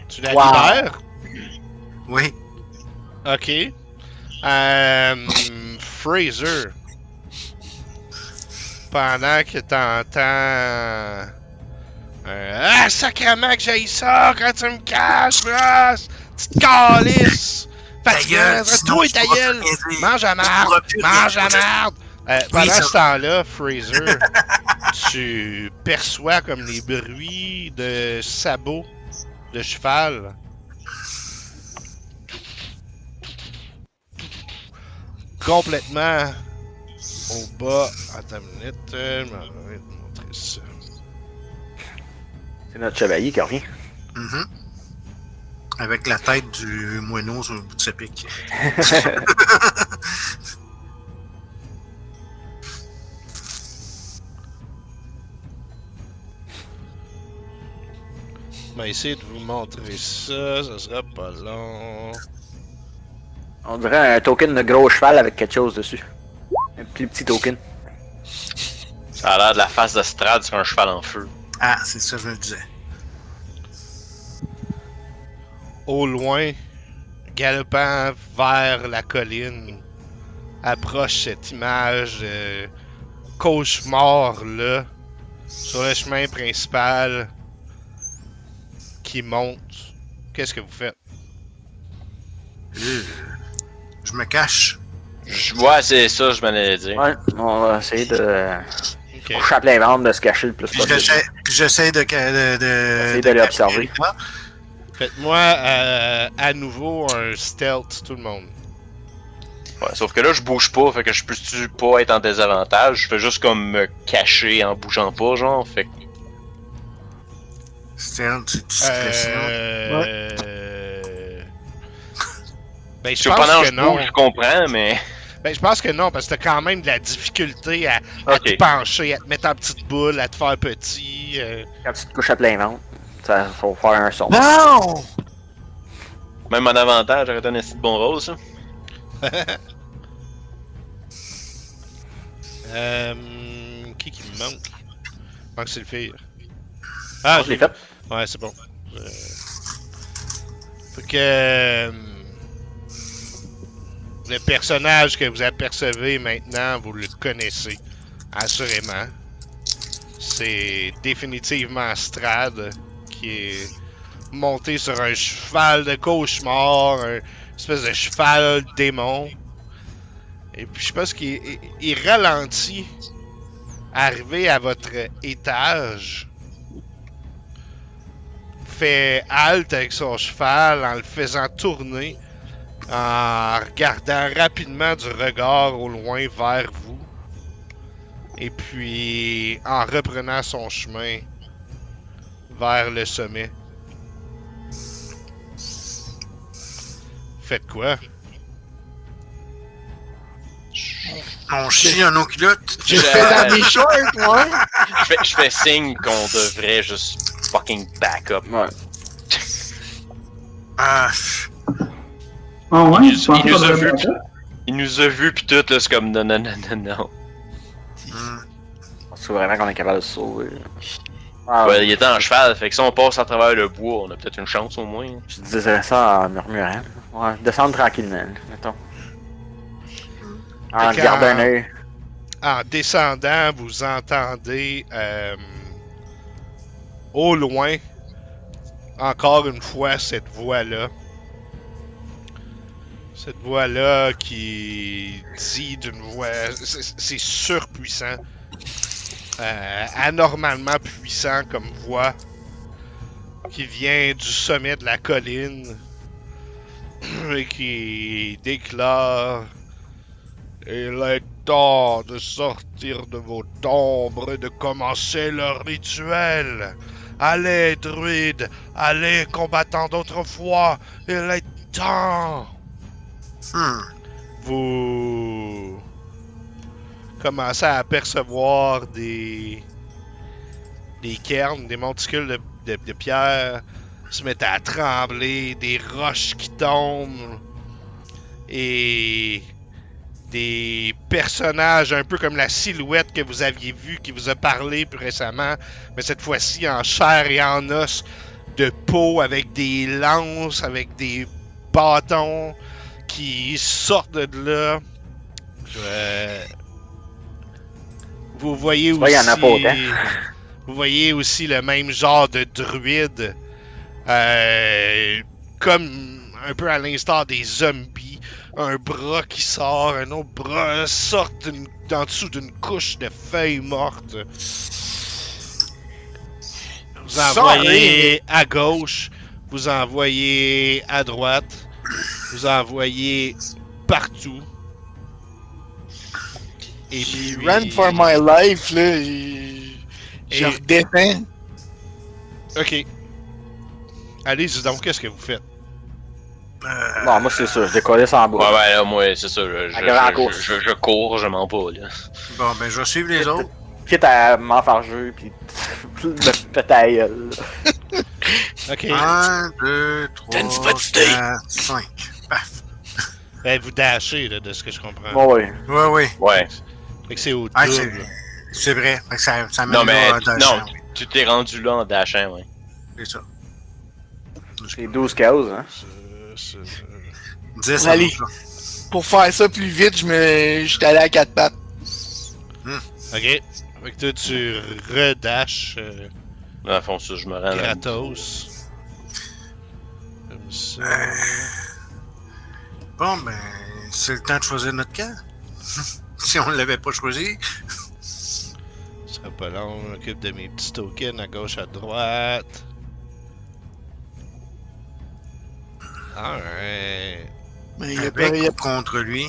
Tu la Wow. libères? Oui. Ok. Fraser. Pendant que t'entends. Ah, sacrément que j'ai ça quand tu me caches, Ross! Petite calice! Ta gueule! sinon, Toi, je ta pourrai gueule! rien dire. Mange la Je merde! pourrai plus Mange la rien dire. merde! Pendant ça- ce temps-là, Fraser, tu perçois comme les bruits de sabots de cheval. Complètement au bas. Attends une minute, je vais te montrer ça. C'est notre chevalier qui revient. Mhm. Avec la tête du moineau sur le bout de sa pique. Je vais essayer de vous montrer ça, ça sera pas long. On dirait un token de gros cheval avec quelque chose dessus. Un plus petit token. Ça a l'air de la face de Strad sur un cheval en feu. Ah, c'est ça que je me disais. Au loin, galopant vers la colline, approche cette image cauchemar-là sur le chemin principal qui monte. Qu'est-ce que vous faites? Je me cache. Ouais, c'est ça, je m'en allais dire. Ouais, on va essayer de. Ok. Coucher à plein ventre, de se cacher le plus Puis possible. j'essaie de Essayer de l'observer. Faites-moi à nouveau un stealth, tout le monde. Ouais, sauf que là, je bouge pas, fait que je peux-tu pas être en désavantage? Je fais juste comme me cacher en bougeant pas, genre, fait que... C'est discrétion. Ben, je Parce que pendant pense que que je non. bouge, je comprends, mais... Ben, je pense que non, parce que t'as quand même de la difficulté à Ok. te pencher, à te mettre en petite boule, à te faire petit. Quand tu te couches à plein ventre, ça faut faire un son. Non! Même en avantage, j'aurais donné un petit bon rôle, ça. Qui me manque? Je manque Sylphire. Ah, Je l'ai fait. Ouais, c'est bon. Fait que... le personnage que vous apercevez maintenant, vous le connaissez, assurément. C'est définitivement Strad, qui est monté sur un cheval de cauchemar, une espèce de cheval démon. Et puis je pense qu'il ralentit, arrivé à votre étage, fait halte avec son cheval en le faisant tourner, en regardant rapidement du regard au loin vers vous, et puis en reprenant son chemin vers le sommet. Faites quoi? On chie en nos culottes. J'ai fait dans mes shorts, moi. Je fais signe qu'on devrait juste fucking back up. Ouais. Ah, Ah ouais, Il tu penses nous pas a de vu. ça? Il nous a vus pis tout, là, c'est comme non, non, non, non, non. C'est vraiment qu'on est capable de se sauver. Ah, Ouais, il était en cheval, fait que si on passe à travers le bois, on a peut-être une chance au moins. Je disais ça en murmurant. Ouais, descendre tranquillement, mettons. En Fait qu'en- gardant un œil. En descendant, vous entendez au loin, encore une fois, cette voix-là. Cette voix-là qui dit d'une voix... C'est surpuissant. Anormalement puissant comme voix. Qui vient du sommet de la colline. Et qui déclare... Il est temps de sortir de vos tombes et de commencer le rituel. Allez, druides, allez, combattants d'autrefois, il est temps. Vous commencez à apercevoir des cairns, des monticules de pierre se mettent à trembler, des roches qui tombent et des personnages un peu comme la silhouette que vous aviez vue, qui vous a parlé plus récemment, mais cette fois-ci en chair et en os, de peau, avec des lances, avec des bâtons, qui sortent de là. Vous voyez Tu vois, aussi... il y en a pas autant. Vous voyez aussi le même genre de druide, comme un peu à l'instar des zombies. Un bras qui sort, un autre bras sort en dessous d'une couche de feuilles mortes. Vous en voyez à gauche, vous en voyez à droite, vous en voyez partout. Et puis... Run for my life, là. Je redescends. Ok. Allez-y donc, qu'est-ce que vous faites? Bon, moi c'est ça, je décollais sans bout. Ouais, ouais, là, moi, c'est ça, je cours, je m'en vais, là. Bon, ben, je vais suivre les autres. Quitte à m'enfarger pis me péter à la gueule. Ok. 1, 2, 3, T'as une spotité. 4, 5. Paf. Ben, vous dashez, là, de ce que je comprends. Bon, ouais. Ouais, ouais. Ouais. Fait que c'est au Ah, double. C'est vrai. Fait que ça Non, mène mais là à Dachshund, non, oui. tu t'es rendu là en dashant, ouais. C'est ça. C'est 12 cases, hein. 10 Allez. là. Pour faire ça plus vite, j'étais allé à 4 pattes. Ok. Fait que toi, tu redashes Dans le fond, ça, je me rends là. gratos. Comme ça. Bon, ben, c'est le temps de choisir notre camp. Si on l'avait pas choisi. Ce sera pas long. Je m'occupe de mes petits tokens à gauche, à droite. Alright. Mais il y Avec a ou contre lui.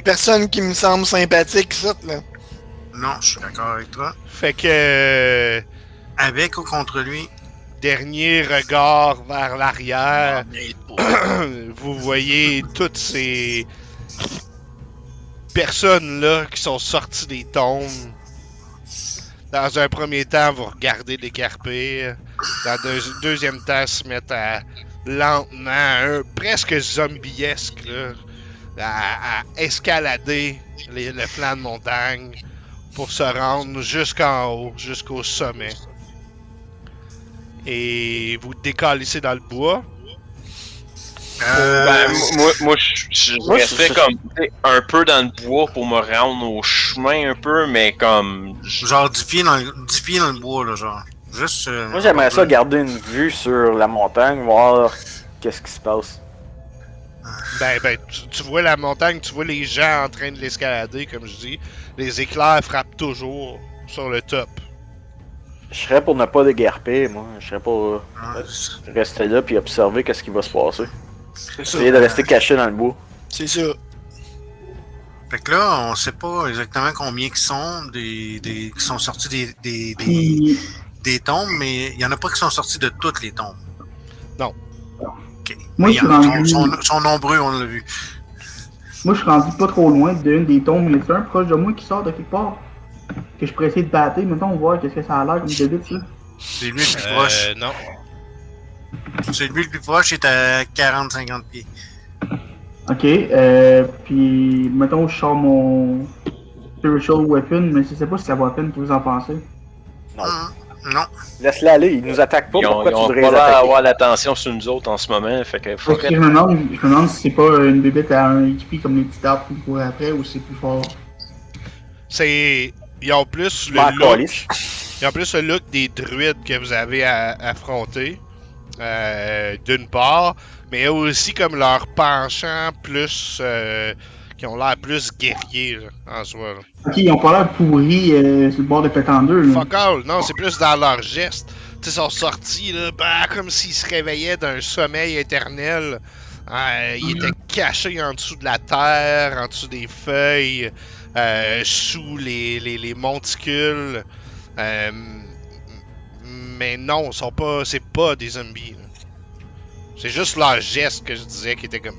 personne qui me semble sympathique, ça, là. Non, je suis d'accord avec toi. Fait que. Avec ou contre lui. Dernier regard vers l'arrière. Vous voyez toutes ces personnes-là qui sont sorties des tombes. Dans un premier temps, vous regardez l'écarper. Dans un deuxième temps, se mettre à lentement, presque zombiesque, là, à escalader le flanc de montagne pour se rendre jusqu'en haut, jusqu'au sommet. Et vous décalissez dans le bois. Ben, moi je Moi, resterais je- comme tu sais, un peu dans le bois pour me rendre au chemin un peu, mais comme. Genre 10 pieds dans le bois, là, genre. Juste. Moi, j'aimerais ça garder une vue sur la montagne, voir qu'est-ce qui se passe. Ben, tu vois la montagne, tu vois les gens en train de l'escalader, comme je dis. Les éclairs frappent toujours sur le top. Je serais pour ne pas déguerper, moi. Je serais pour Ouais, c'est- rester là puis observer qu'est-ce qui va se passer. C'est ça. Essayer de rester caché dans le bois. C'est ça. Fait que là, on sait pas exactement combien qui sont qui sont sortis Puis, des tombes, mais il y en a pas qui sont sortis de toutes les tombes. Non. Ok. Moi, Mais je suis ils rendu- sont nombreux, on l'a vu. moi, je suis rendu pas trop loin d'une des tombes, mais c'est un proche de moi qui sort de quelque part. Que je pourrais essayer de battre, mettons, voir qu'est-ce que ça a l'air comme début, ça. C'est lui le plus proche. Non. C'est lui le plus proche, il est à 40-50 pieds. Ok, puis mettons, je sors mon Spiritual Weapon, mais je sais pas si ça vaut la peine que vous en pensez. Non. Non. Laisse-le aller, il nous attaque pas. Ils ont, Pourquoi ils tu ont voudrais pas les l'air attaquer? d'avoir l'attention sur nous autres en ce moment, fait que Parce fuck que it. je me demande si c'est pas une bébête à 1 HP comme les petits arbres qui courent après ou si c'est plus fort. C'est. Ils ont plus Je m'en le look. calisse. Ils ont plus le look des druides que vous avez à affronter. D'une part. Mais aussi comme leur penchant plus. Qui ont l'air plus guerriers là, en soi. Là. Ok, ils ont pas l'air pourris sur le bord de pétant en deux. Là. Fuck all, non, c'est plus dans leurs gestes. Tu sais, ils sont sortis, là, comme s'ils se réveillaient d'un sommeil éternel. Ils étaient cachés en dessous de la terre, en dessous des feuilles, sous les monticules. Mais non, c'est pas des zombies. Là. C'est juste leurs gestes que je disais qui étaient comme.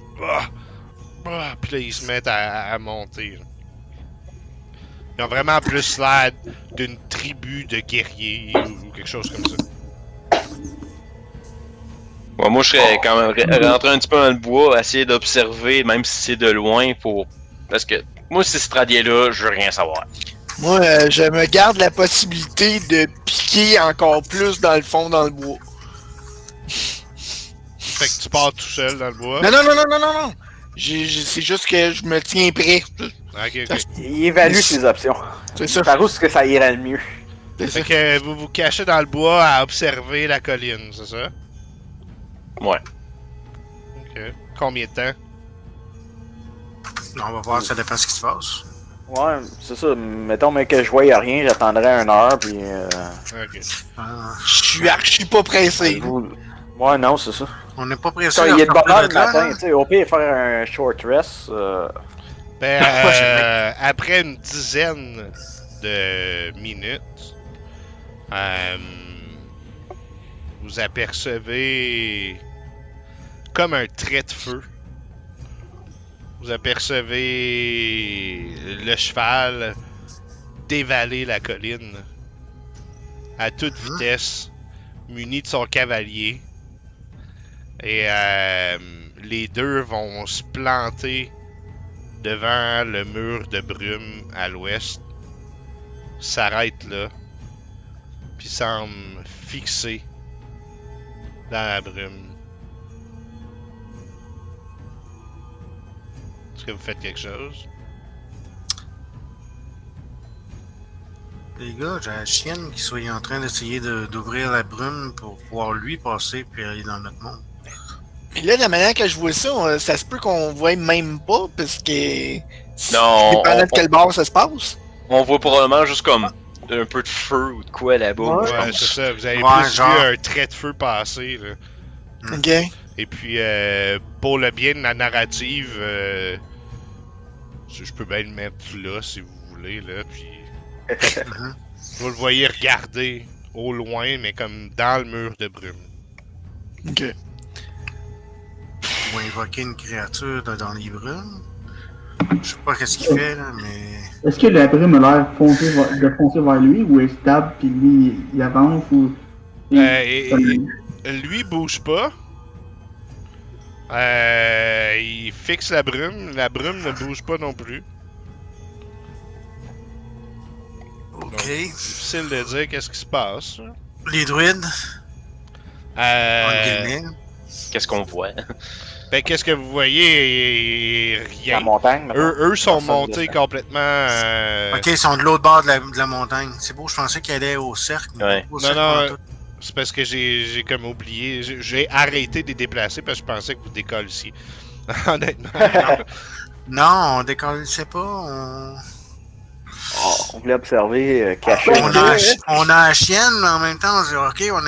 Puis là, ils se mettent à monter. Là. Ils ont vraiment plus l'air d'une tribu de guerriers ou quelque chose comme ça. Ouais, moi, je serais quand même rentrer un petit peu dans le bois, essayer d'observer, même si c'est de loin, pour. Parce que moi, si ce tradier-là, je veux rien savoir. Moi, je me garde la possibilité de piquer encore plus dans le fond dans le bois. Fait que tu pars tout seul dans le bois. Non. C'est juste que je me tiens prêt. Ok. Il évalue ses options. C'est ça. Par où est-ce que ça irait le mieux? C'est ça. Fait que vous vous cachez dans le bois à observer la colline, c'est ça? Ouais. Ok. Combien de temps? On va voir, ça dépend de ce qui se passe. Ouais, c'est ça. Mettons mais que je voyais rien, j'attendrais 1 heure, puis... Ok. Je suis archi pas pressé. vous- Ouais, non, c'est ça. On n'est pas pressé. Il est de bonne heure le là, matin, là. tu sais. Au pire, faire un short rest. Ben, Ouais, c'est après une dizaine de minutes, vous apercevez comme un trait de feu. Vous apercevez le cheval dévaler la colline à toute vitesse, muni de son cavalier. Et les deux vont se planter devant le mur de brume à l'ouest, s'arrête là. Puis semble fixé dans la brume. Est-ce que vous faites quelque chose? Les gars, j'ai la chienne qui soit en train d'essayer d'ouvrir la brume pour pouvoir lui passer puis aller dans notre monde. Mais là, de la manière que je vois ça, ça se peut qu'on voit même pas, parce que... Non, dépendant de quel bord ça se passe. On voit probablement juste comme un peu de feu ou de quoi là-bas. Ouais. je Ouais, pense. c'est ça. Vous avez Ouais, plus genre. vu un trait de feu passer, là. Ok. Et puis, pour le bien de la narrative, je peux bien le mettre là, si vous voulez, là, puis... Mhm. Vous le voyez regarder au loin, mais comme dans le mur de brume. Ok. Ou invoquer une créature dans les brumes. Je sais pas qu'est-ce qu'il fait, là, mais... Est-ce que la brume a l'air de foncer vers lui ou elle se tape puis lui il avance ou. Lui bouge pas. Il fixe la brume ne bouge pas non plus. Ok. Difficile de dire qu'est-ce qui se passe. Les druides, en Euh, guillemets. Qu'est-ce qu'on voit? ben, qu'est-ce que vous voyez? La Rien. montagne, maintenant. Eux sont Personne montés descend. complètement. Ok, ils sont de l'autre bord de la montagne. C'est beau, je pensais qu'ils allaient au cercle. mais Ouais. pas au Non, cercle non, pantoute. c'est parce que j'ai comme oublié. J'ai arrêté de les déplacer parce que je pensais que vous décollissiez. Honnêtement. Non, on décolle, c'est pas. On... On voulait observer, caché. On a la chienne, mais en même temps, on se dit, ok, on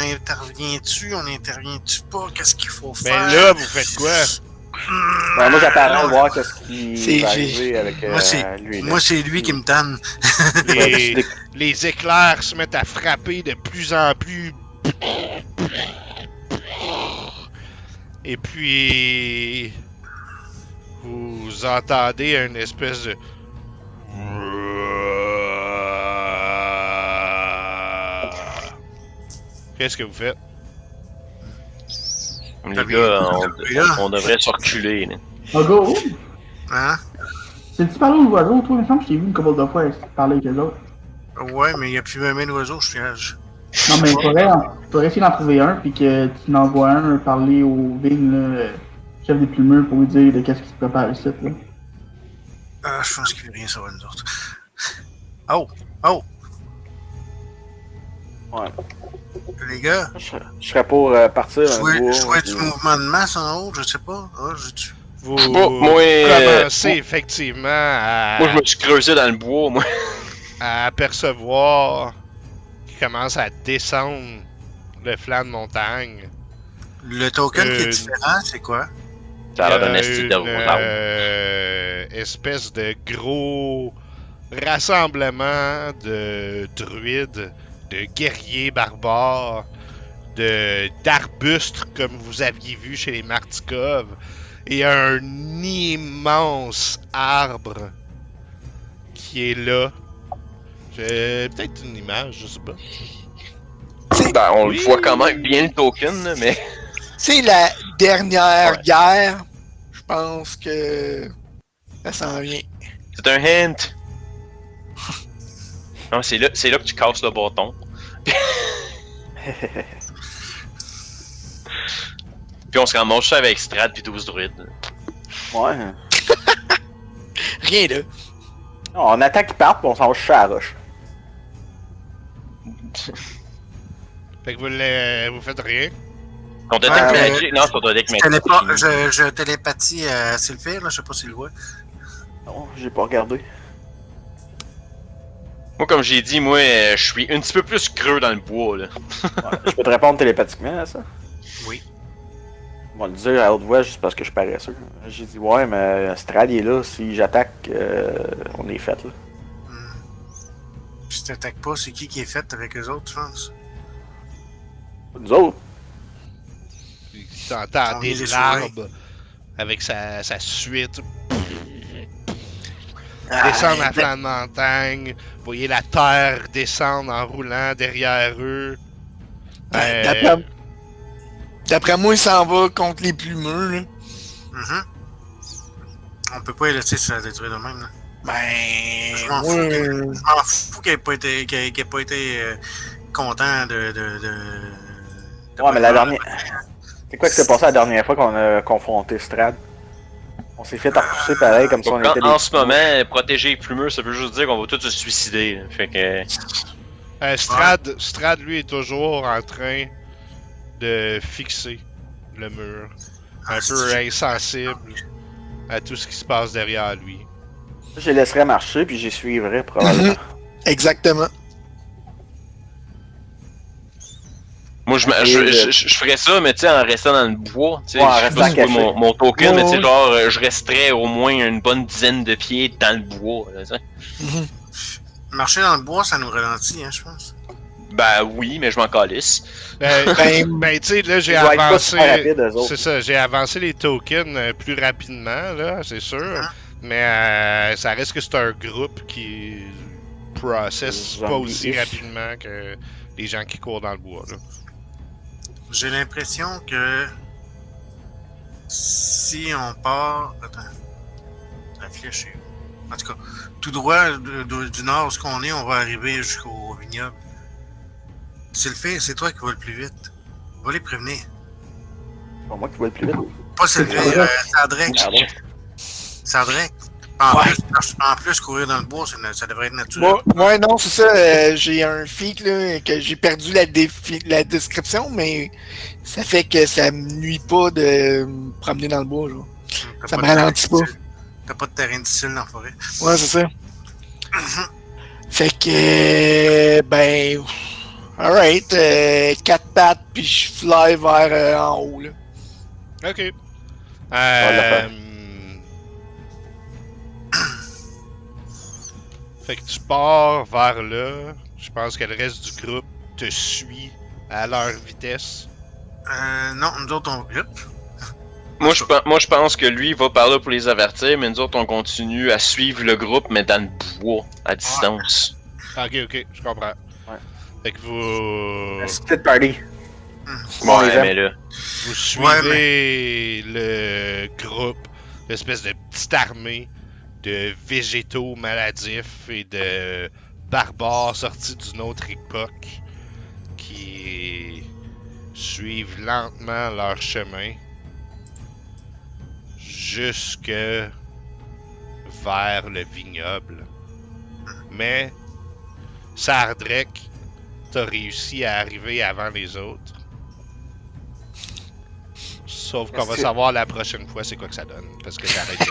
intervient-tu pas, qu'est-ce qu'il faut Mais faire? là, vous faites quoi? Ben, moi, j'attends de Non. voir qu'est-ce qui C'est- va j'ai- arriver avec lui. Là. Moi, c'est lui qui me tanne. Les, les éclairs se mettent à frapper de plus en plus. Et puis. Vous entendez une espèce de. Qu'est-ce que vous faites? Les gars, on devrait se reculer. Là. Oh, go! Hein? C'est-tu parlé aux oiseaux, toi? Il me semble que je t'ai vu une couple de fois parler avec eux autres. Ouais, mais il n'y a plus même d'oiseaux, je suis. Non, mais il faudrait essayer d'en trouver un, puis que tu n'envoies un parler au Ving, là, chef des plumeux, pour lui dire de qu'est-ce qui se prépare ici, là. Ah, je pense qu'il veut rien savoir de nous autres. Oh! Oh! Ouais. Les gars, Je serais pour partir un bois. jouer du mouvement de masse en haut, je sais pas. Ah, Vous moi, commencez effectivement à. Moi, je me suis creusé dans le bois, moi. à apercevoir qu'il commence à descendre le flanc de montagne. Le token qui est différent, c'est quoi? Ça a l'air d'un Il y a esti de une, round. espèce de gros rassemblement de druides, de guerriers barbares, d'arbustes comme vous aviez vu chez les Martikov, et un immense arbre qui est là. J'ai peut-être une image, je sais pas. Ben, on Oui. le voit quand même bien le token, là, mais. C'est la dernière Ouais. guerre. Je pense que ça s'en vient. C'est un hint. Non, c'est là que tu casses le bâton. Puis on se ramasse ça avec Strad puis 12 druides. Ouais. Rien là. Non, on attaque, ils partent, puis on s'en va chercher à la roche. Fait que vous faites rien. Ton Detect Ouais, Magic, non, c'est ton Detect Je télépathie à Sylphir, là, je sais pas s'il le voit. Non, j'ai pas regardé. Moi, comme j'ai dit, je suis un petit peu plus creux dans le bois, là. Ouais, je peux te répondre télépathiquement à ça? Oui. On va le dire à haute voix juste parce que je suis paresseux. J'ai dit, ouais, mais Strad il est là, si j'attaque, on est fait là. Si t'attaques pas, c'est qui est fait avec eux autres, je pense? Nous autres, Tu entends On est des les larmes avec sa suite. Descendre la flanc de montagne. Vous voyez la terre descendre en roulant derrière eux. D'après moi, il s'en va contre les plumeux. Là. On peut pas les laisser se faire détruire de même, là. Ben. Je m'en moi, fous qu'il ait pas été, qu'il ait pas été content de Ouais, mais la dernière. C'est quoi qui s'est passé la dernière fois qu'on a confronté Strad? On s'est fait repousser pareil comme si on Donc, était des. en ce moment, protéger les plumeux, ça veut juste dire qu'on va tous se suicider. Là. Fait que. Strad, lui, est toujours en train de fixer le mur. Un peu insensible à tout ce qui se passe derrière lui. Je les laisserais marcher puis j'y suivrais probablement. exactement. Moi, je ferais ça, mais tu sais, en restant dans le bois. Tu sais, Ouais, en je sais restant pas si caché. mon token, mais tu sais, Ouais. genre, je resterais au moins une bonne dizaine de pieds dans le bois. Là, tu sais. Mhm. Marcher dans le bois, ça nous ralentit, hein, je pense. Ben oui, mais je m'en calisse. Ben, tu sais, là, j'ai Ils doivent être pas avancé. super rapides, eux autres. C'est ça, j'ai avancé les tokens plus rapidement, là, c'est sûr. Hein? Mais ça reste que c'est un groupe qui processe pas aussi Zombie-ish. rapidement que les gens qui courent dans le bois, là. J'ai l'impression que si on part. Attends. La flèche est où? En tout cas, tout droit du nord où ce qu'on est, on va arriver jusqu'au vignoble. Si le fait, c'est toi qui vas le plus vite. Va les prévenir. C'est pas moi qui vois le plus vite. Pas Sylvain, Sadrek. Pardon. Sadrek. En plus, courir dans le bois, ça devrait être naturel. Ouais, non, c'est ça. J'ai un feat là, que j'ai perdu la description, mais ça fait que ça me nuit pas de me promener dans le bois. Genre. T'as Ça pas me de terrain ralentit pas. difficile. T'as pas de terrain difficile dans la forêt. Ouais, c'est ça. Fait que, ben, alright, 4 pattes, puis je fly vers en haut, là. Ok. va le faire. Fait que tu pars vers là. Je pense que le reste du groupe te suit à leur vitesse. Non, nous autres, on. Hop. Moi, je pense que lui, il va par là pour les avertir, mais nous autres, on continue à suivre le groupe, mais dans le bois, à distance. Ok, je comprends. Ouais. Fait que vous. Split party. Ouais, les aime. mais là. Vous suivez le groupe, l'espèce de petite armée de végétaux maladifs et de barbares sortis d'une autre époque qui suivent lentement leur chemin jusque vers le vignoble. Mais Sardrek, t'as réussi à arriver avant les autres. Sauf qu'on va Merci. savoir la prochaine fois c'est quoi que ça donne. Parce que j'ai arrêté.